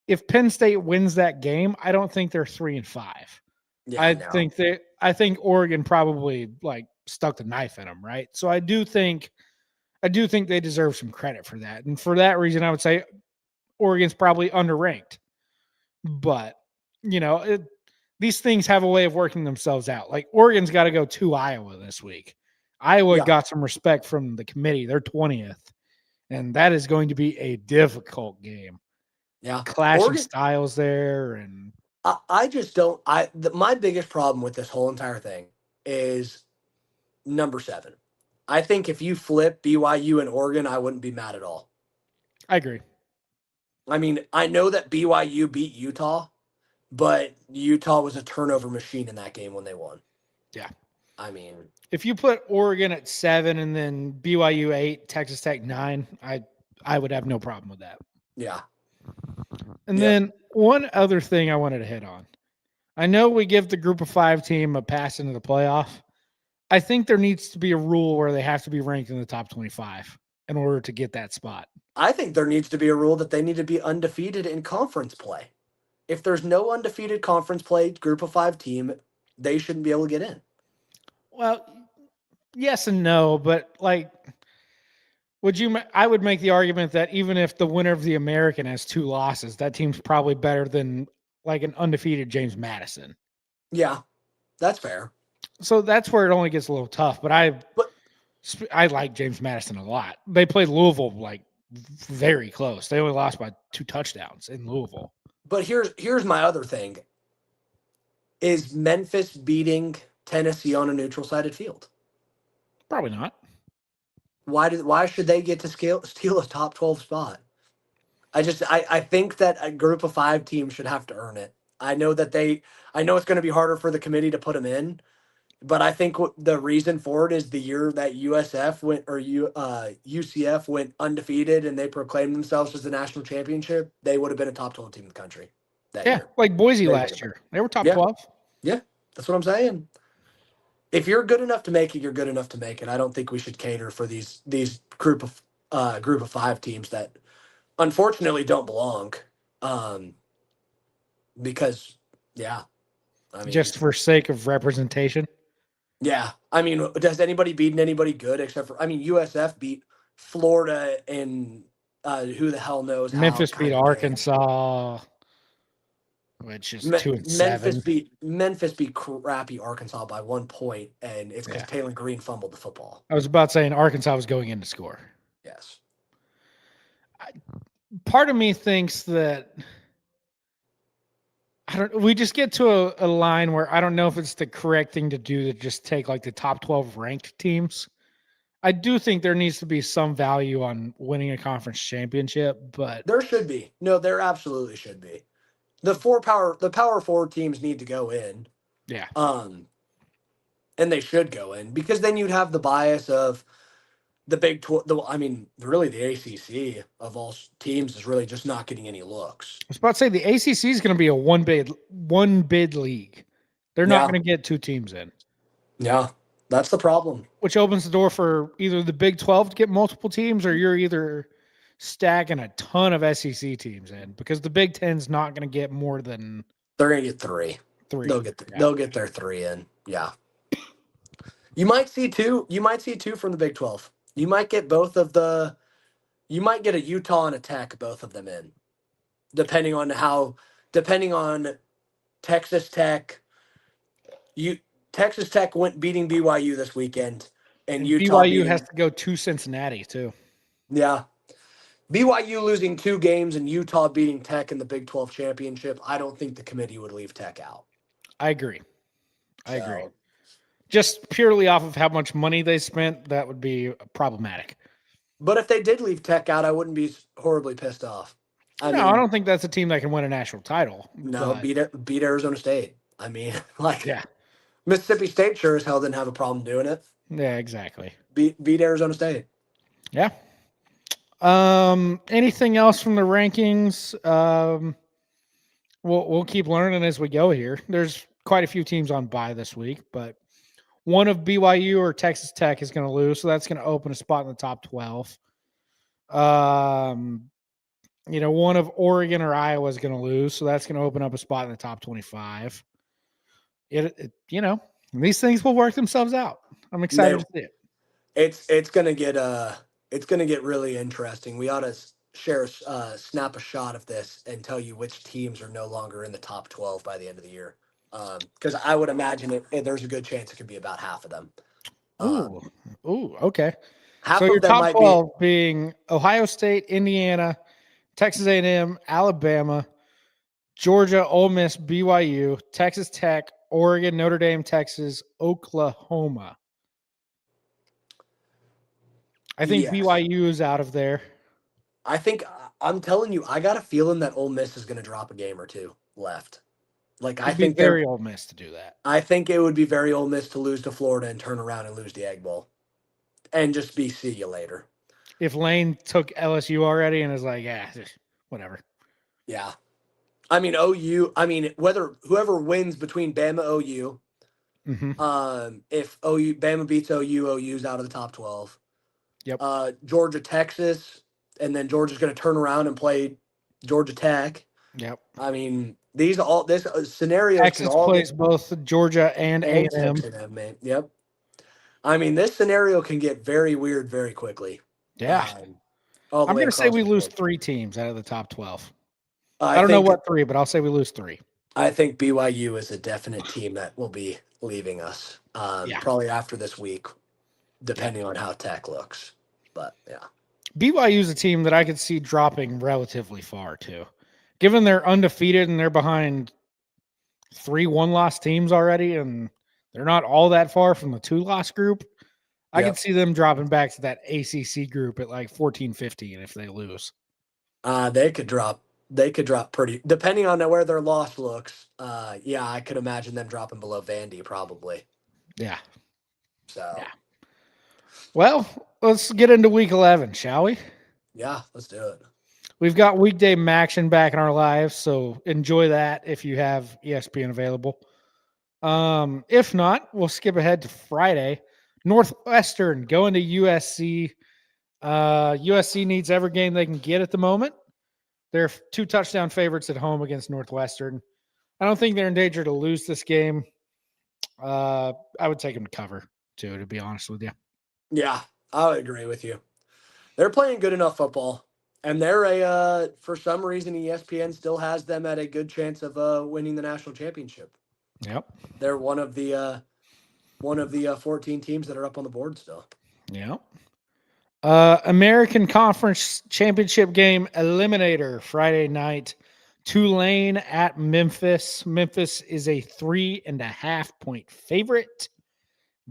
if Penn State wins that game, I don't think they're 3-5. Yeah, no. I think Oregon probably like stuck the knife in them, right? So I do think they deserve some credit for that. And for that reason, I would say Oregon's probably underranked. But, you know, these things have a way of working themselves out. Like Oregon's got to go to Iowa this week. Iowa Yeah. got some respect from the committee. They're 20th, and that is going to be a difficult game. Yeah. Clashing Oregon, styles there, and I just don't. My biggest problem with this whole entire thing is number 7. I think if you flip BYU and Oregon, I wouldn't be mad at all. I agree. I mean, I know that BYU beat Utah, but Utah was a turnover machine in that game when they won. Yeah. I mean, If you put Oregon at 7 and then BYU 8, Texas Tech 9, I would have no problem with that. yeah. And Yep. then one other thing I wanted to hit on. I know we give the group of 5 team a pass into the playoff. I think there needs to be a rule where they have to be ranked in the top 25 in order to get that spot. I think there needs to be a rule that they need to be undefeated in conference play. If there's no undefeated conference play group of 5 team, they shouldn't be able to get in. Well, yes and no, but like I would make the argument that even if the winner of the American has 2 losses, that team's probably better than like an undefeated James Madison. Yeah, that's fair. So that's where it only gets a little tough. But I like James Madison a lot. They played Louisville like very close. They only lost by 2 touchdowns in Louisville. But here's my other thing. Is Memphis beating Tennessee on a neutral sided field? Probably not. Why should they get to steal a top 12 spot? I think that a group of 5 teams should have to earn it. I know it's going to be harder for the committee to put them in, but I think the reason for it is the year that UCF went undefeated and they proclaimed themselves as the national championship, they would have been a top 12 team in the country that year. Like Boise They last would've year. They were top Yeah. 12. Yeah, that's what I'm saying. If you're good enough to make it, you're good enough to make it. I don't think we should cater for these group of 5 teams that unfortunately don't belong. Because I mean, Just for sake of representation. I mean, does anybody beaten anybody good except for USF beat Florida and who the hell knows how Memphis kind beat of game. Arkansas, which is 2-7. Memphis beat crappy Arkansas by 1 point, and it's because Taylor Green fumbled the football. I was about saying Arkansas was going in to score. Yes. Part of me thinks that we just get to a line where I don't know if it's the correct thing to do to just take like the top 12 ranked teams. I do think there needs to be some value on winning a conference championship, but there should be. No, there absolutely should be. The power 4 teams need to go in. Yeah. And they should go in because then you'd have the bias of the Big 12. I mean, really, the ACC of all teams is really just not getting any looks. I was about to say the ACC is going to be a one bid league. They're not going to get 2 teams in. Yeah, that's the problem. Which opens the door for either the Big 12 to get multiple teams, or you're either stacking a ton of SEC teams in because the Big 10's not going to get more than. They're going to get 3. They'll get their 3 in. Yeah. You might see 2. You might see 2 from the Big 12. You might get you might get a Utah and a Tech, both of them in, depending on Texas Tech. Texas Tech went beating BYU this weekend, and Utah BYU has to go to Cincinnati too. Yeah, BYU losing 2 games and Utah beating Tech in the Big 12 championship. I don't think the committee would leave Tech out. I agree. Just purely off of how much money they spent, that would be problematic. But if they did leave Tech out, I wouldn't be horribly pissed off. I don't think that's a team that can win a national title. No, beat Arizona State. I mean, yeah. Mississippi State sure as hell didn't have a problem doing it. Yeah, exactly. Beat Arizona State. Yeah. Anything else from the rankings? We'll keep learning as we go here. There's quite a few teams on bye this week, but one of BYU or Texas Tech is going to lose, so that's going to open a spot in the top 12. One of Oregon or Iowa is going to lose, so that's going to open up a spot in the top 25. These things will work themselves out. I'm excited to see it. It's going to get really interesting. We ought to snap a shot of this and tell you which teams are no longer in the top 12 by the end of the year. Because I would imagine there's a good chance it could be about half of them. Ooh, okay. So Half your of them top might be 12 being Ohio State, Indiana, Texas A&M, Alabama, Georgia, Ole Miss, BYU, Texas Tech, Oregon, Notre Dame, Texas, Oklahoma. I think yes. BYU is out of there. I think I'm telling you, I got a feeling that Ole Miss is going to drop a game or two left. Like It'd be very Ole Miss to do that. I think it would be very Ole Miss to lose to Florida and turn around and lose the Egg Bowl, and just be see you later. If Lane took LSU already and is like, yeah, whatever. Yeah, I mean OU. I mean whether whoever wins between Bama OU, Mm-hmm. if OU Bama beats OU, OU's out of the top 12. Yep. Georgia Texas, and then Georgia's going to turn around and play Georgia Tech. Yep. I mean this scenarios can Texas all plays get both Georgia and and A&M. Texas have man. Yep. I mean this scenario can get very weird very quickly. Yeah. All the I'm way going to say across we the lose board. 3 teams out of the top 12. I I don't know think what 3, but I'll say we lose 3. I think BYU is a definite team that will be leaving us. Yeah. Probably after this week, Yep. depending on how Tech looks. But yeah. BYU is a team that I could see dropping relatively far too. Given they're undefeated and they're behind 3 one-loss teams already and they're not all that far from the 2-loss group, I could Yep. see them dropping back to that ACC group at like 14-15 if they lose. They could drop. They could drop pretty, depending on where their loss looks. Yeah, I could imagine them dropping below Vandy probably. Yeah. So Yeah. Well, let's get into week 11, shall we? yeah, let's do it. We've got weekday action back in our lives, so enjoy that if you have ESPN available. If not, we'll skip ahead to Friday. Northwestern going to USC. USC needs every game they can get at the moment. They're 2 touchdown favorites at home against Northwestern. I don't think they're in danger to lose this game. I would take them to cover too, to be honest with you. Yeah, I would agree with you. They're playing good enough football, and they're for some reason ESPN still has them at a good chance of winning the national championship. Yep. They're one of the 14 teams that are up on the board still. Yep. American Conference Championship game eliminator Friday night. Tulane at Memphis. Memphis is a 3.5-point favorite.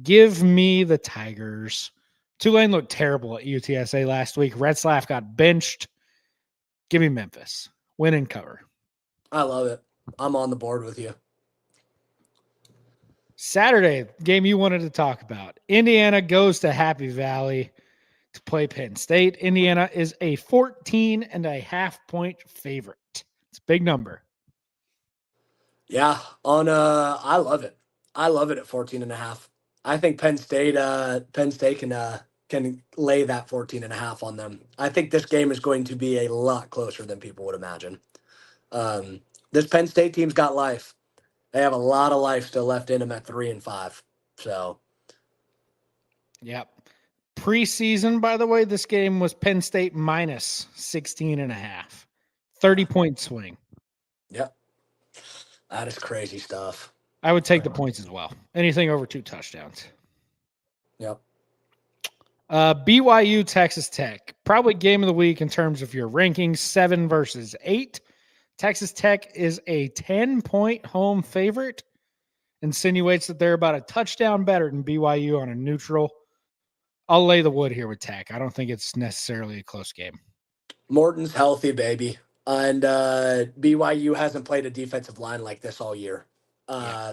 Give me the Tigers. Tulane looked terrible at UTSA last week. Retzlaff got benched. Give me Memphis. Win and cover. I love it. I'm on the board with you. Saturday, game you wanted to talk about. Indiana goes to Happy Valley to play Penn State. Indiana is a 14.5-point favorite. It's a big number. Yeah, I love it. I love it at 14.5. I think Penn State can lay that 14.5 on them. I think this game is going to be a lot closer than people would imagine. This Penn State team's got life. They have a lot of life still left in them at 3-5. So, yep. Preseason, by the way, this game was Penn State minus 16.5. 30-point swing. yep. That is crazy stuff. I would take the points as well. Anything over 2 touchdowns. Yep. BYU, Texas Tech. Probably game of the week in terms of your rankings, 7 versus 8. Texas Tech is a 10-point home favorite. Insinuates that they're about a touchdown better than BYU on a neutral. I'll lay the wood here with Tech. I don't think it's necessarily a close game. Morton's healthy, baby. And BYU hasn't played a defensive line like this all year.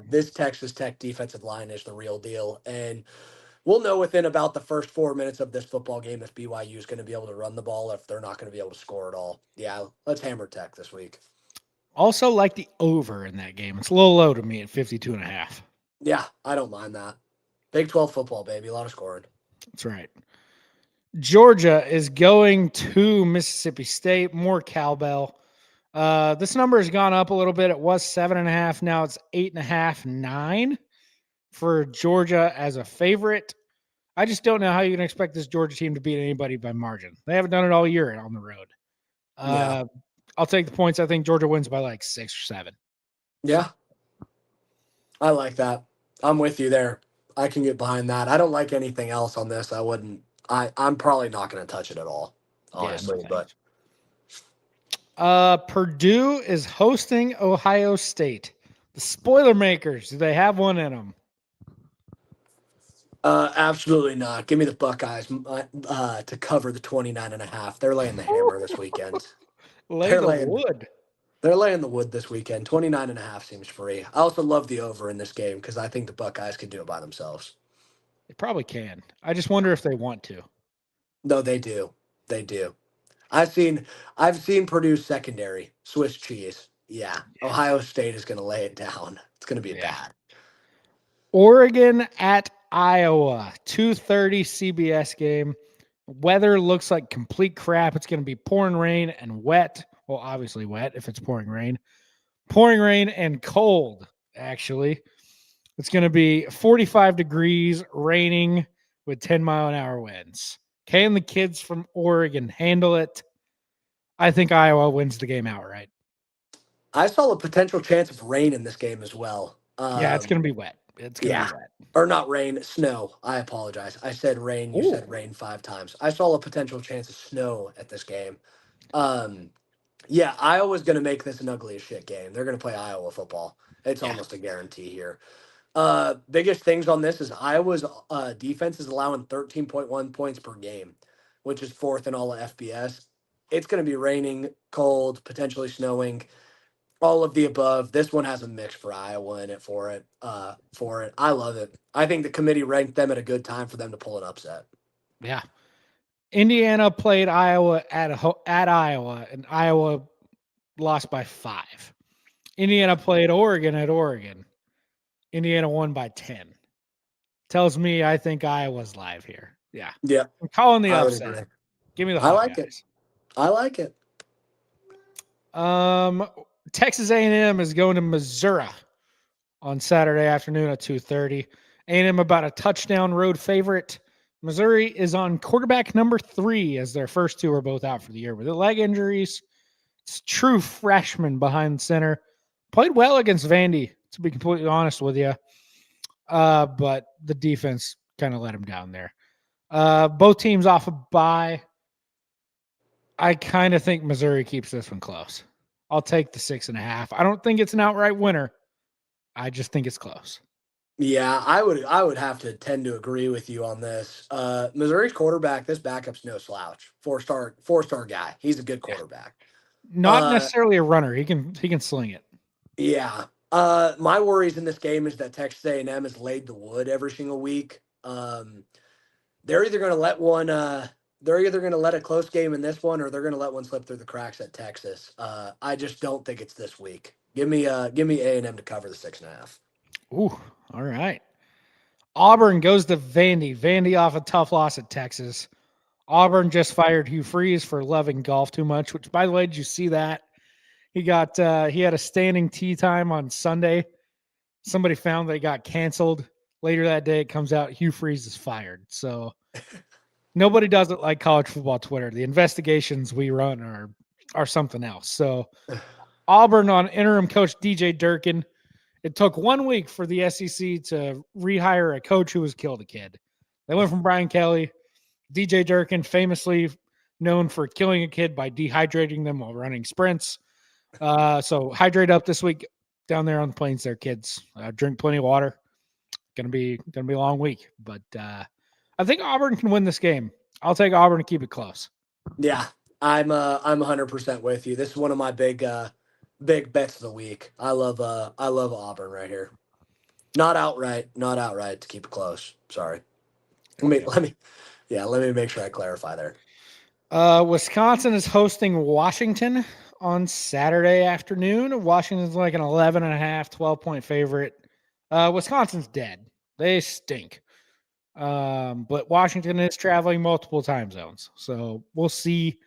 This Texas Tech defensive line is the real deal. And we'll know within about the first 4 minutes of this football game if BYU is going to be able to run the ball, if they're not going to be able to score at all. Yeah, let's hammer Tech this week. Also like the over in that game. It's a little low to me at 52.5. Yeah, I don't mind that. Big 12 football, baby. A lot of scoring. That's right. Georgia is going to Mississippi State. More cowbell. This number has gone up a little bit. It was 7.5. Now it's 8.5, 9 for Georgia as a favorite. I just don't know how you can expect this Georgia team to beat anybody by margin. They haven't done it all year on the road. Yeah. I'll take the points. I think Georgia wins by like 6 or 7. Yeah. I like that. I'm with you there. I can get behind that. I don't like anything else on this. I wouldn't. I'm probably not going to touch it at all, Yeah, no honestly. But thanks. Purdue is hosting Ohio State. The Spoilermakers, do they have one in them? absolutely not. Give me the Buckeyes to cover the 29.5. They're laying the hammer this weekend. Lay They're the laying wood. they're laying the wood this weekend. 29.5 seems free. I also love the over in this game because I think the Buckeyes can do it by themselves. They probably can. I just wonder if they want to. No, they do. They do. I've seen I've seen Purdue's secondary, Swiss cheese. Yeah. Yeah. Ohio State is gonna lay it down. It's gonna be Yeah. bad. Oregon at Iowa, 2:30 CBS game. Weather looks like complete crap. It's going to be pouring rain and wet. Well, obviously wet if it's pouring rain. Pouring rain and cold, actually. It's going to be 45 degrees, raining with 10-mile-an-hour winds. Can the kids from Oregon handle it? I think Iowa wins the game outright. I saw a potential chance of rain in this game as well. Yeah, it's going to be wet. It's going to Yeah. be wet. Or not rain, snow. I apologize. I said rain. You Oh, said rain 5 times. I saw a potential chance of snow at this game. Um, yeah, Iowa's going to make this an ugly as shit game. They're going to play Iowa football. It's yeah. almost a guarantee here. Biggest things on this is Iowa's defense is allowing 13.1 points per game, which is fourth in all of FBS. It's going to be raining, cold, potentially snowing, all of the above. This one has a mix for Iowa in it for it. I love it. I think the committee ranked them at a good time for them to pull an upset. Yeah. Indiana played Iowa at Iowa, and Iowa lost by 5. Indiana played Oregon at Oregon. Indiana won by 10. Tells me I think Iowa's live here. Yeah. Yeah, I'm calling the I would upset. agree. Give me the I like it. Hawkeyes. I like it. Texas A&M is going to Missouri on Saturday afternoon at 2:30. A&M about a touchdown road favorite. Missouri is on quarterback number 3 as their first two are both out for the year with the leg injuries. It's true freshman behind center. Played well against Vandy, to be completely honest with you. But the defense kind of let him down there. Both teams off a bye. I kind of think Missouri keeps this one close. I'll take the 6.5. I don't think it's an outright winner. I just think it's close. Yeah, I would have to tend to agree with you on this. Missouri's quarterback, this backup's no slouch. Four-star guy. He's a good Yeah. quarterback. Not Uh necessarily a runner. He can sling it. yeah. My worries in this game is that Texas A&M has laid the wood every single week. They're either going to let one they're either going to let a close game in this one or they're going to let one slip through the cracks at Texas. I just don't think it's this week. Give me A&M to cover the 6.5. Ooh, all right. Auburn goes to Vandy. Vandy off a tough loss at Texas. Auburn just fired Hugh Freeze for loving golf too much, which, by the way, did you see that? He had a standing tee time on Sunday. Somebody found that it got canceled. Later that day, it comes out Hugh Freeze is fired. So nobody does it like college football Twitter. The investigations we run are something else. So Auburn on interim coach DJ Durkin. It took 1 week for the SEC to rehire a coach who was killed a kid. They went from Brian Kelly, DJ Durkin, famously known for killing a kid by dehydrating them while running sprints. So hydrate up this week down there on the plains there, kids. Drink plenty of water. Gonna be a long week. But I think Auburn can win this game. I'll take Auburn to keep it close. Yeah. I'm 100% with you. This is one of my big bets of the week. I love Auburn right here. Not outright to keep it close. Sorry. Let me Okay. let me let me make sure I clarify there. Wisconsin is hosting Washington on Saturday afternoon. Washington's like an 11.5, 12-point favorite. Wisconsin's dead. They stink. But Washington is traveling multiple time zones. So we'll see.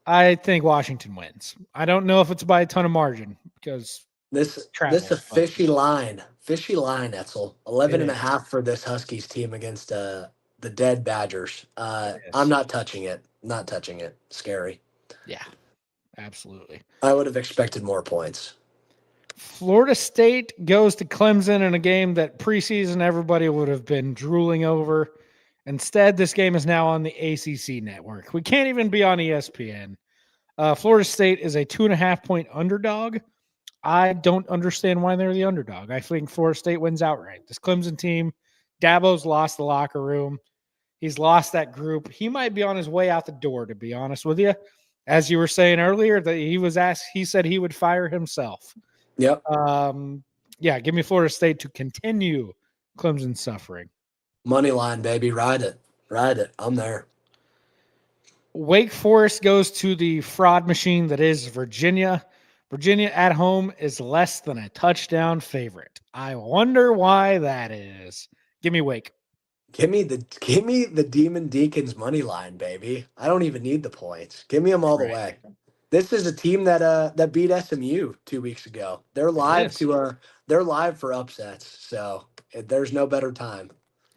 I think Washington wins. I don't know if it's by a ton of margin because This travel, a but fishy line, Etzel. it 11 and a is. half for this Huskies team against the dead Badgers. It I'm is. not touching it. Not touching it. Scary. Yeah, absolutely. I would have expected more points. Florida State goes to Clemson in a game that preseason everybody would have been drooling over. Instead, this game is now on the ACC network. We can't even be on ESPN. Florida State is a 2.5-point underdog. I don't understand why they're the underdog. I think Florida State wins outright. This Clemson team, Dabo's lost the locker room. He's lost that group. He might be on his way out the door, to be honest with you. As you were saying earlier, that he was asked, he said he would fire himself. Yep. Yeah, give me Florida State to continue Clemson's suffering. Money line, baby. Ride it. Ride it. I'm there. Wake Forest goes to the fraud machine that is Virginia. Virginia at home is less than a touchdown favorite. I wonder why that is. Give me Wake. Give me the Demon Deacons money line, baby. I don't even need the points. Give me them all the way. This is a team that beat SMU 2 weeks ago. They're live for upsets. So there's no better time.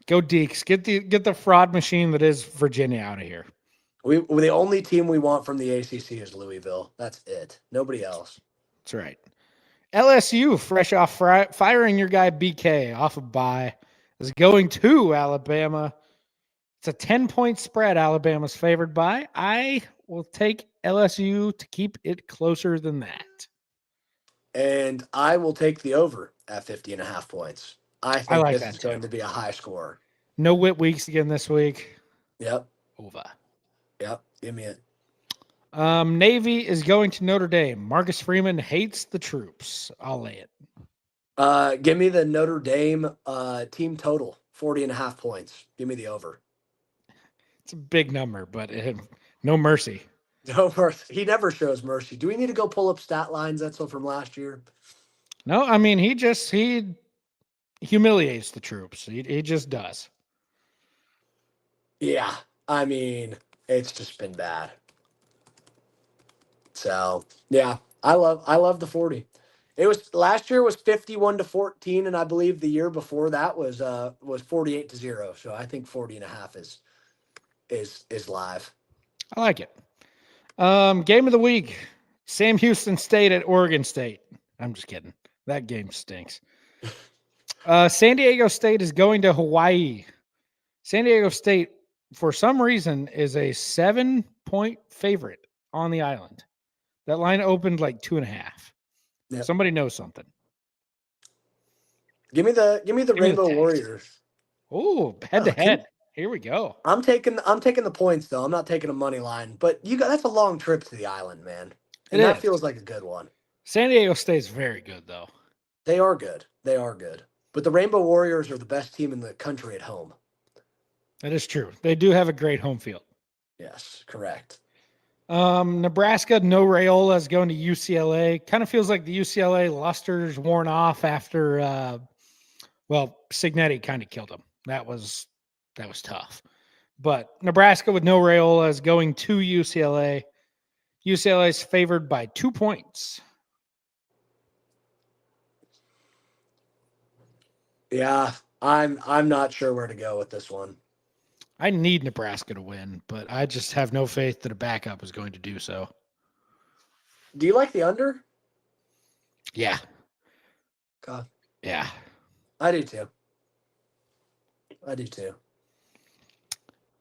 Go Deeks. Get the fraud machine that is Virginia out of here. The only team we want from the ACC is Louisville. That's it. Nobody else. That's right. LSU, fresh off firing your guy BK off a bye, is going to Alabama. It's a 10-point spread Alabama's favored by. I will take LSU to keep it closer than that. And I will take the over at 50.5 points. I think like this that is going to be a high score. No Whit Weeks again this week. Yep. Over. Yep. Give me it. Navy is going to Notre Dame. Marcus Freeman hates the troops. I'll lay it. Give me the Notre Dame team total, 40.5 points. Give me the over. It's a big number, but no mercy. No mercy. He never shows mercy. Do we need to go pull up stat lines? That's from last year. No, I mean, he humiliates the troops. He just does. Yeah. I mean, it's just been bad. So yeah, I love the 40. It was last year was 51-14, and I believe the year before that was 48-0. So I think 40.5 is live. I like it. Game of the week: Sam Houston State at Oregon State. I'm just kidding. That game stinks. San Diego State is going to Hawaii. San Diego State, for some reason, is a 7-point favorite on the island. That line opened like 2.5. Yep. Somebody knows something. Give me the Rainbow Warriors. Oh, head to head. Here we go. I'm taking the points though. I'm not taking a money line. But that's a long trip to the island, man. And that feels like a good one. San Diego State's very good though. They are good. But the Rainbow Warriors are the best team in the country at home. That is true. They do have a great home field. Yes, correct. Nebraska, no Raiola is going to UCLA. Kind of feels like the UCLA luster's worn off after, Signetti kind of killed him. That was tough. But Nebraska with no Raiola is going to UCLA. UCLA is favored by 2 points. Yeah, I'm not sure where to go with this one. I need Nebraska to win, but I just have no faith that a backup is going to do so. Do you like the under? Yeah. Okay. Yeah. I do too.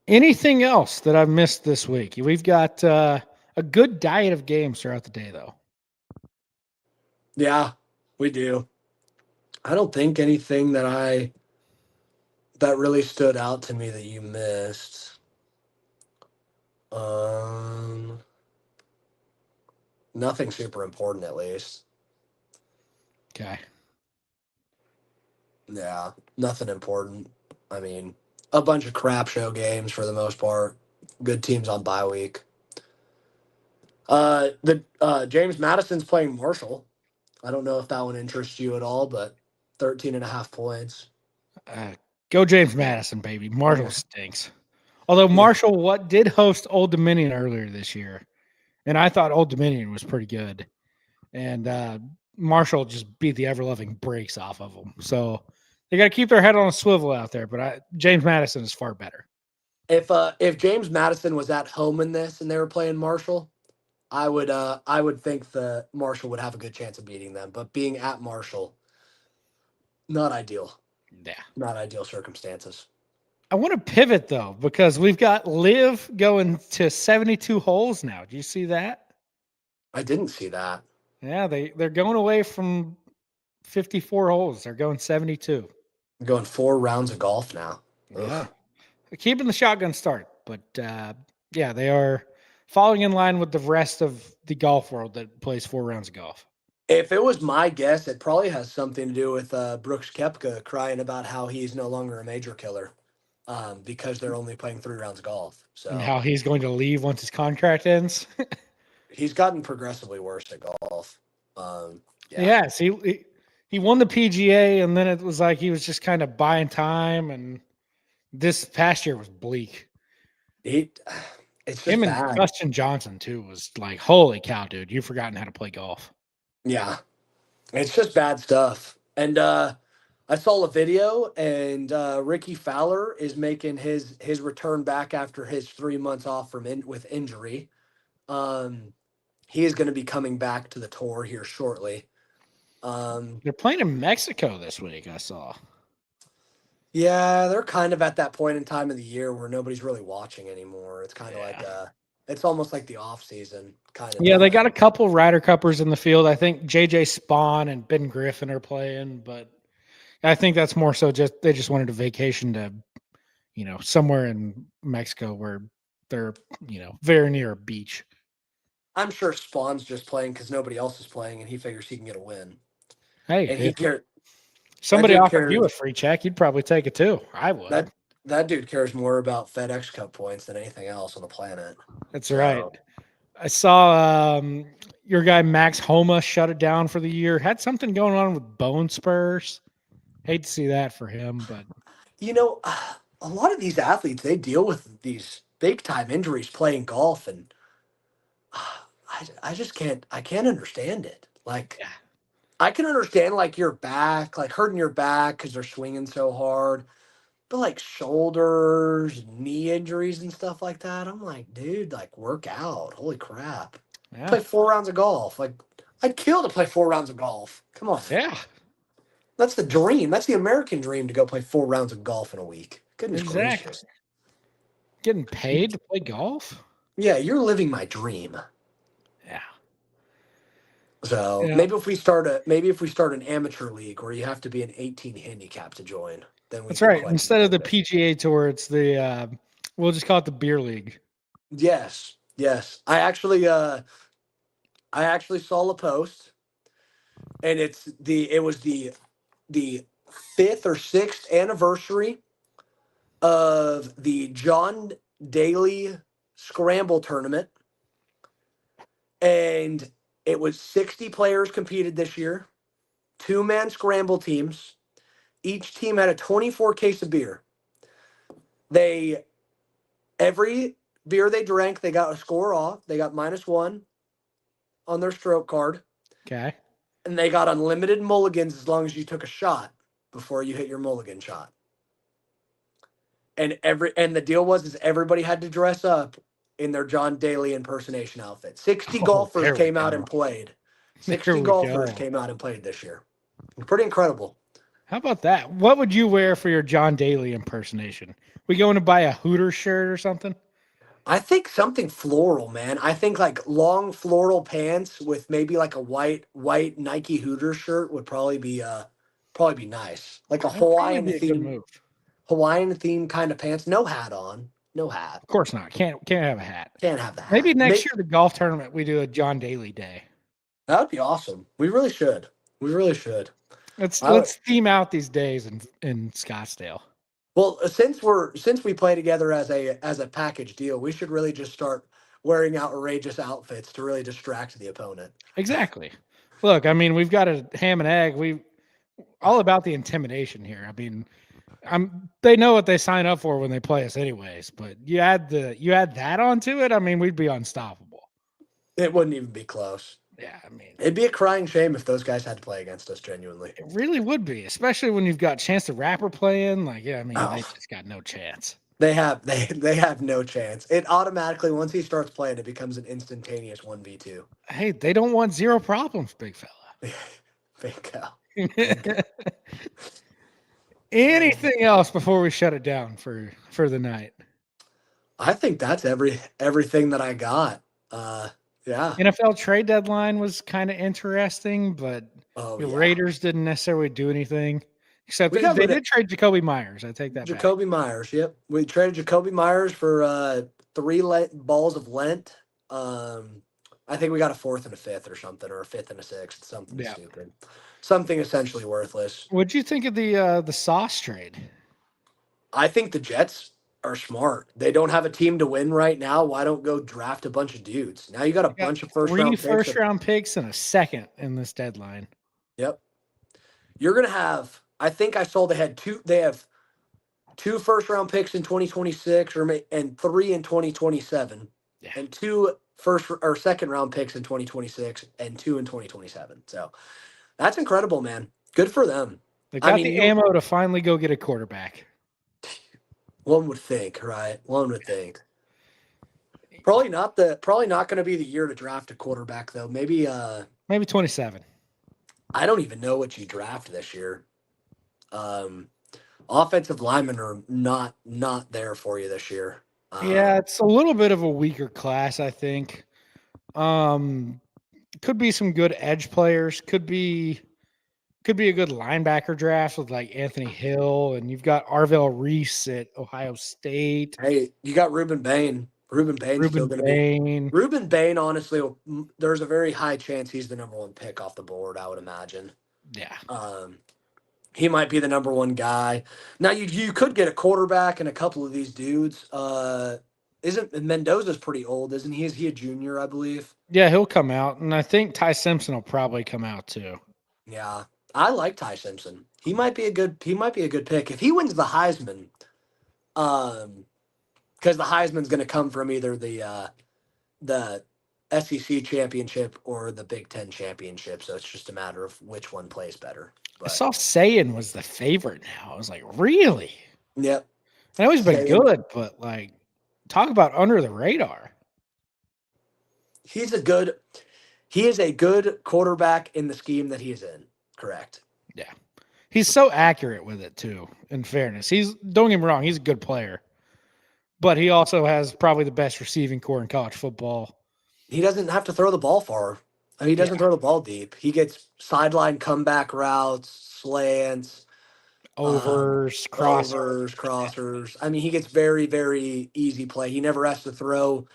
Anything else that I've missed this week? We've got a good diet of games throughout the day, though. Yeah, we do. I don't think anything that really stood out to me that you missed. Nothing super important, at least. Okay. Yeah, nothing important. I mean, a bunch of crap show games for the most part. Good teams on bye week. James Madison's playing Marshall. I don't know if that one interests you at all, but 13.5 points. Go James Madison, baby. Marshall stinks. Although Marshall did host Old Dominion earlier this year, and I thought Old Dominion was pretty good. And Marshall just beat the ever-loving brakes off of them. So they got to keep their head on a swivel out there, but James Madison is far better. If James Madison was at home in this and they were playing Marshall, I would think the Marshall would have a good chance of beating them, but being at Marshall, not ideal. Yeah. Not ideal circumstances. I want to pivot though, because we've got Liv going to 72 holes now. Do you see that? I didn't see that. Yeah, they're going away from 54 holes. They're going 72. I'm going 4 rounds of golf now. Yeah. Ugh. They're keeping the shotgun start, but yeah, they are falling in line with the rest of the golf world that plays 4 rounds of golf. If it was my guess, it probably has something to do with Brooks Koepka crying about how he's no longer a major killer because they're only playing 3 rounds of golf. And So how he's going to leave once his contract ends. he's gotten progressively worse at golf. Yeah. Yes, he won the PGA, and then it was like he was just kind of buying time. And this past year was bleak. It's just Him and bad. Dustin Johnson too was like, holy cow, dude, you've forgotten how to play golf. Yeah. It's just bad stuff. And I saw a video, and Ricky Fowler is making his return back after his 3 months off with injury. He is going to be coming back to the tour here shortly. They're playing in Mexico this week, I saw. Yeah, they're kind of at that point in time of the year where nobody's really watching anymore. It's kind of like it's almost like the off season kind of. Yeah, they got a couple Ryder Cuppers in the field. I think JJ Spawn and Ben Griffin are playing, but I think that's more so just they just wanted a vacation to, somewhere in Mexico where they're, very near a beach. I'm sure Spawn's just playing because nobody else is playing, and he figures he can get a win. Hey, And he cares. Somebody offered you a free check, you'd probably take it too. I would. That dude cares more about FedEx Cup points than anything else on the planet. That's right. I saw your guy Max Homa shut it down for the year. Had something going on with bone spurs. Hate to see that for him, but a lot of these athletes, they deal with these big time injuries playing golf, and I just can't understand it. Like, yeah. I can understand like your back, like hurting your back because they're swinging so hard, but like shoulders, knee injuries and stuff like that, I'm like, dude, like work out. Holy crap! Yeah. Play 4 rounds of golf. Like, I'd kill to play 4 rounds of golf. Come on. Yeah. That's the dream. That's the American dream, to go play 4 rounds of golf in a week. Goodness gracious. Getting paid to play golf? Yeah, you're living my dream. Yeah. So maybe if we start an amateur league where you have to be an 18 handicap to join, then that's right. Instead of the PGA Tour, it's the we'll just call it the beer league. Yes. I actually saw a post, and it was the 5th or 6th anniversary of the John Daly Scramble tournament, and it was 60 players competed this year, 2-man scramble teams. Each team had a 24 case of beer. Every beer they drank, they got a score off. They got -1 on their stroke card. Okay. And they got unlimited mulligans as long as you took a shot before you hit your mulligan shot. And the deal was everybody had to dress up in their John Daly impersonation outfit. 60 golfers came out and played. 60 golfers came out and played this year. Pretty incredible. How about that? What would you wear for your John Daly impersonation? We going to buy a Hooters shirt or something? I think something floral, man. I think like long floral pants with maybe like a white Nike Hooters shirt would probably be nice. Like a Hawaiian theme kind of pants. No hat on. No hat. Of course not. Can't have a hat. Can't have the hat. Maybe next year the golf tournament we do a John Daly day. That would be awesome. We really should. Let's theme out these days in Scottsdale. Well, since we play together as a package deal, we should really just start wearing outrageous outfits to really distract the opponent. Exactly. Look, I mean, we've got a ham and egg. We all about the intimidation here. I mean, they know what they sign up for when they play us anyways, but you add that onto it, I mean, we'd be unstoppable. It wouldn't even be close. Yeah, I mean, it'd be a crying shame if those guys had to play against us genuinely. It really would be, especially when you've got Chance the Rapper playing. Like, yeah, I mean, they just got no chance. They have no chance. It automatically, once he starts playing, it becomes an instantaneous 1v2. Hey, they don't want zero problems, big fella. Bingo. Bingo. Oh. Anything else before we shut it down for the night? I think that's everything that I got. Yeah. NFL trade deadline was kind of interesting, but Oh the yeah. Raiders didn't necessarily do anything. Except We they covered it. did trade Jacoby Myers. I take that back. Jacoby Myers. Yep. We traded Jacoby Myers for three balls of Lent. Um, I think we got a fourth and a fifth or something, or a fifth and a sixth, something Yeah. stupid, something essentially worthless. What'd you think of the Sauce trade? I think the Jets are smart. They don't have a team to win right now. Why don't go draft a bunch of dudes? Now you got a They got bunch of first three round picks. first round picks and a second in this deadline. Yep. You're gonna have. I think I saw they had two. They have two first round picks in 2026 and three in 2027 Yeah. and two first or second round picks in 2026 and two in 2027. So that's incredible, man. Good for them. They I got mean, the ammo to finally go get a quarterback. one would think, right? One would think. Probably not going to be the year to draft a quarterback though. Maybe 27. I don't even know what you draft this year. Um Offensive linemen are not there for you this year. Yeah, it's a little bit of a weaker class, I think. Um, could be some good edge players. Could be a good linebacker draft with like Anthony Hill, and you've got Arvell Reese at Ohio State, Hey, you got Ruben Bain. Ruben Bain's still Ruben going to be. Bain. Ruben Bain, honestly, there's a very high chance he's the number one pick off the board, I would imagine. Yeah, Um, he might be the number one guy. Now, you could get a quarterback and a couple of these dudes. Isn't Mendoza's pretty old, isn't he? Is he a junior, I believe? yeah, he'll come out, and I think Ty Simpson will probably come out too. Yeah. I like Ty Simpson. He might be a good pick. If he wins the Heisman, um, because the Heisman's going to come from either the SEC championship or the Big Ten championship. So it's just a matter of which one plays better. I But saw Sayin was the favorite now. I was like, really? yep, I know he's been saying good, but like, talk about under the radar. he's a good he is a good quarterback in the scheme that he's in. Correct. Yeah. He's so accurate with it too, in fairness. Don't get me wrong, he's a good player. But he also has probably the best receiving core in college football. He doesn't have to throw the ball far. I mean, he Yeah. doesn't throw the ball deep. He gets sideline comeback routes, slants, Overs, overs, crossovers. crossers. I mean, he gets very, very easy play. He never has to throw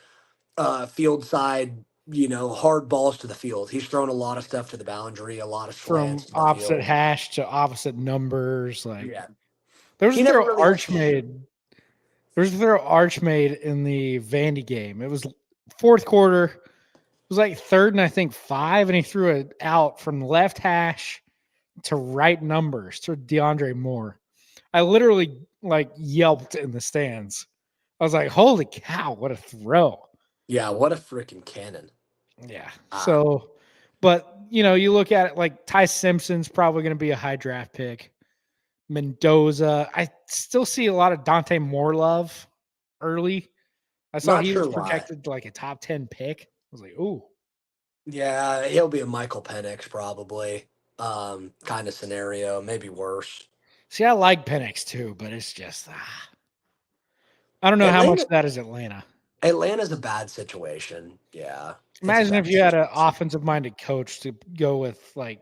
field side, hard balls to the field. He's thrown a lot of stuff to the boundary, a lot of From slants to the opposite field. hash to opposite numbers. Like Yeah. there was He a never throw really has Arch to shoot. made. There was a throw Arch made in the Vandy game. It was fourth quarter. It was like third and I think 5, and he threw it out from left hash to right numbers to DeAndre Moore. I literally like yelped in the stands. I was like, "Holy cow, what a throw!" Yeah, what a freaking cannon. Yeah. Ah, So, but you look at it like Ty Simpson's probably going to be a high draft pick. Mendoza, I still see a lot of Dante Moore love early. I saw not he sure was why. projected like a top 10 pick. I was like, "Ooh, Yeah, he'll be a Michael Penix probably. Kind of scenario, maybe worse. see, I like Penix too, but it's just I don't know how much Atlanta of that is Atlanta." Atlanta's a bad situation. Yeah, it's a Imagine if bad you had an situation. offensive minded coach to go with like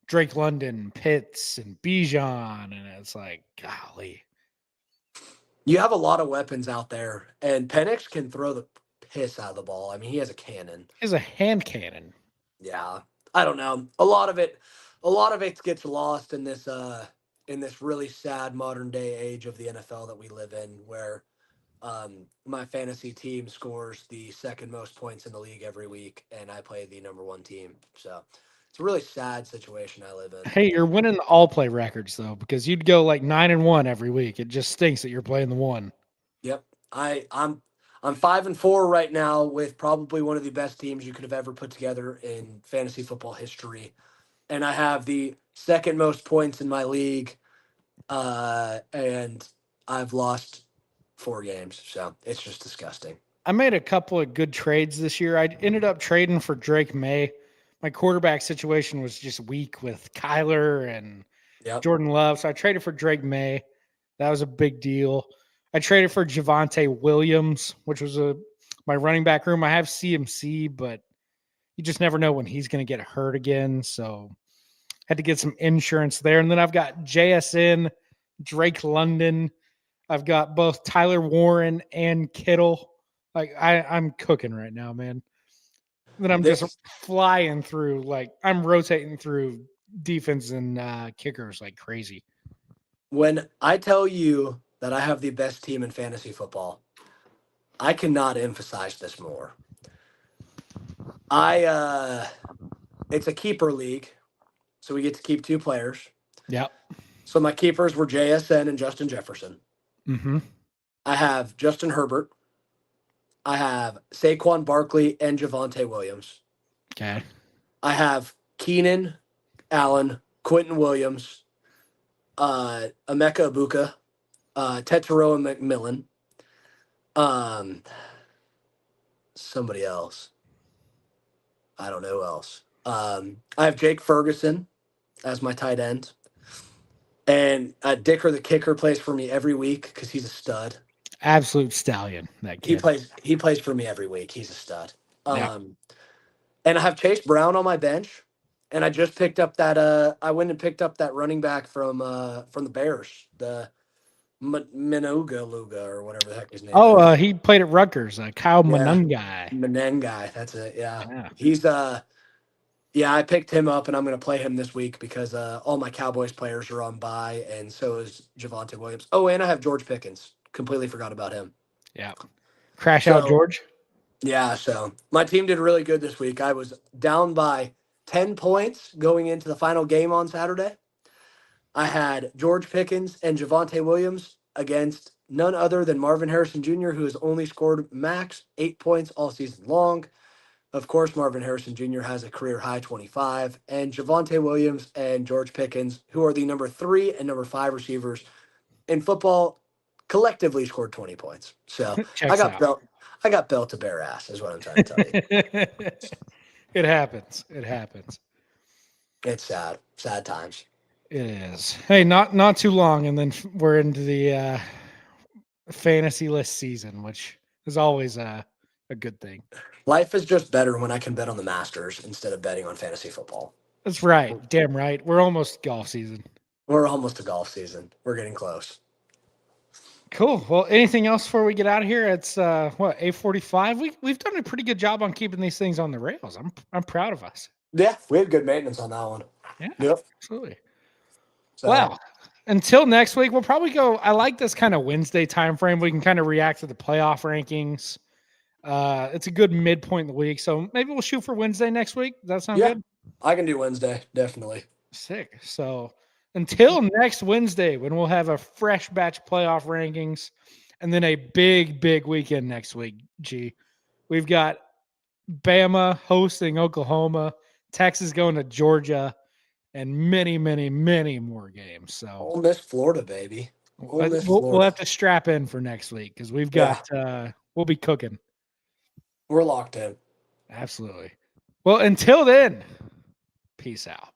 Drake London, Pitts, and Bijan, and it's like, golly, You have a lot of weapons out there, and Penix can throw the piss out of the ball. I mean, he has a cannon. he's a hand cannon. Yeah, I don't know. A lot of it gets lost in this really sad modern day age of the NFL that we live in, where my fantasy team scores the second most points in the league every week, and I play the number one team. So it's a really sad situation I live in. Hey, you're winning the all play records though, because you'd go like 9-1 every week. It just stinks that you're playing the one. Yep, I'm 5-4 right now with probably one of the best teams you could have ever put together in fantasy football history, and I have the second most points in my league, and I've lost 4 games. So it's just disgusting. I made a couple of good trades this year. I ended up trading for Drake May. My quarterback situation was just weak with Kyler and Yep. Jordan Love. So I traded for Drake May. That was a big deal. I traded for Javonte Williams, which was my running back room. I have CMC, but you just never know when he's going to get hurt again. So had to get some insurance there. And then I've got JSN, Drake London. I've got both Tyler Warren and Kittle. Like I'm cooking right now, man. Then I'm just flying through. Like I'm rotating through defense and kickers like crazy. When I tell you that I have the best team in fantasy football, I cannot emphasize this more. It's a keeper league, so we get to keep 2 players. Yep. So my keepers were JSN and Justin Jefferson. Mm-hmm. I have Justin Herbert. I have Saquon Barkley and Javonte Williams. Okay. I have Keenan Allen, Quentin Williams, Emeka Ibuka, Tetero and McMillan. Somebody else. I don't know who else. I have Jake Ferguson as my tight end. And Dicker, the kicker, plays for me every week because he's a stud. Absolute stallion, that kid. He plays for me every week. He's a stud. Yeah. And I have Chase Brown on my bench. And I just picked up that I went and picked up that running back from the Bears, the Minuga Luga or whatever the heck his name is. He played at Rutgers, Kyle Monengai. Monengai, that's it. Yeah. He's I picked him up and I'm going to play him this week because all my Cowboys players are on bye, and so is Javonte Williams. Oh, and I have George Pickens. Completely forgot about him. Yeah. Crash out George. Yeah, so my team did really good this week. I was down by 10 points going into the final game on Saturday. I had George Pickens and Javonte Williams against none other than Marvin Harrison Jr., who has only scored max 8 points all season long. Of course, Marvin Harrison Jr. has a career high 25, and Javonte Williams and George Pickens, who are the number 3 and number 5 receivers in football, collectively scored 20 points. So I got built to bare ass, is what I'm trying to tell you. It happens. It happens. It's sad times. It is. Hey, not too long, and then we're into the fantasy list season, which is always a good thing. Life is just better when I can bet on the Masters instead of betting on fantasy football. That's right. Damn right. We're almost golf season. We're almost to golf season. We're getting close. Cool. Well, anything else before we get out of here? It's 8:45. We've done a pretty good job on keeping these things on the rails. I'm proud of us. Yeah, we had good maintenance on that one. Yeah, yep. Absolutely. So, well, until next week, we'll probably go. I like this kind of Wednesday time frame. We can kind of react to the playoff rankings. It's a good midpoint in the week, so maybe we'll shoot for Wednesday next week. Does that sound good? I can do Wednesday, definitely. Sick. So until next Wednesday, when we'll have a fresh batch playoff rankings, and then a big weekend next week. We've got Bama hosting Oklahoma, Texas going to Georgia, and many more games. So Ole Miss, Florida, baby. We'll have to strap in for next week because we've got we'll be cooking. We're locked in. Absolutely. Well, until then, peace out.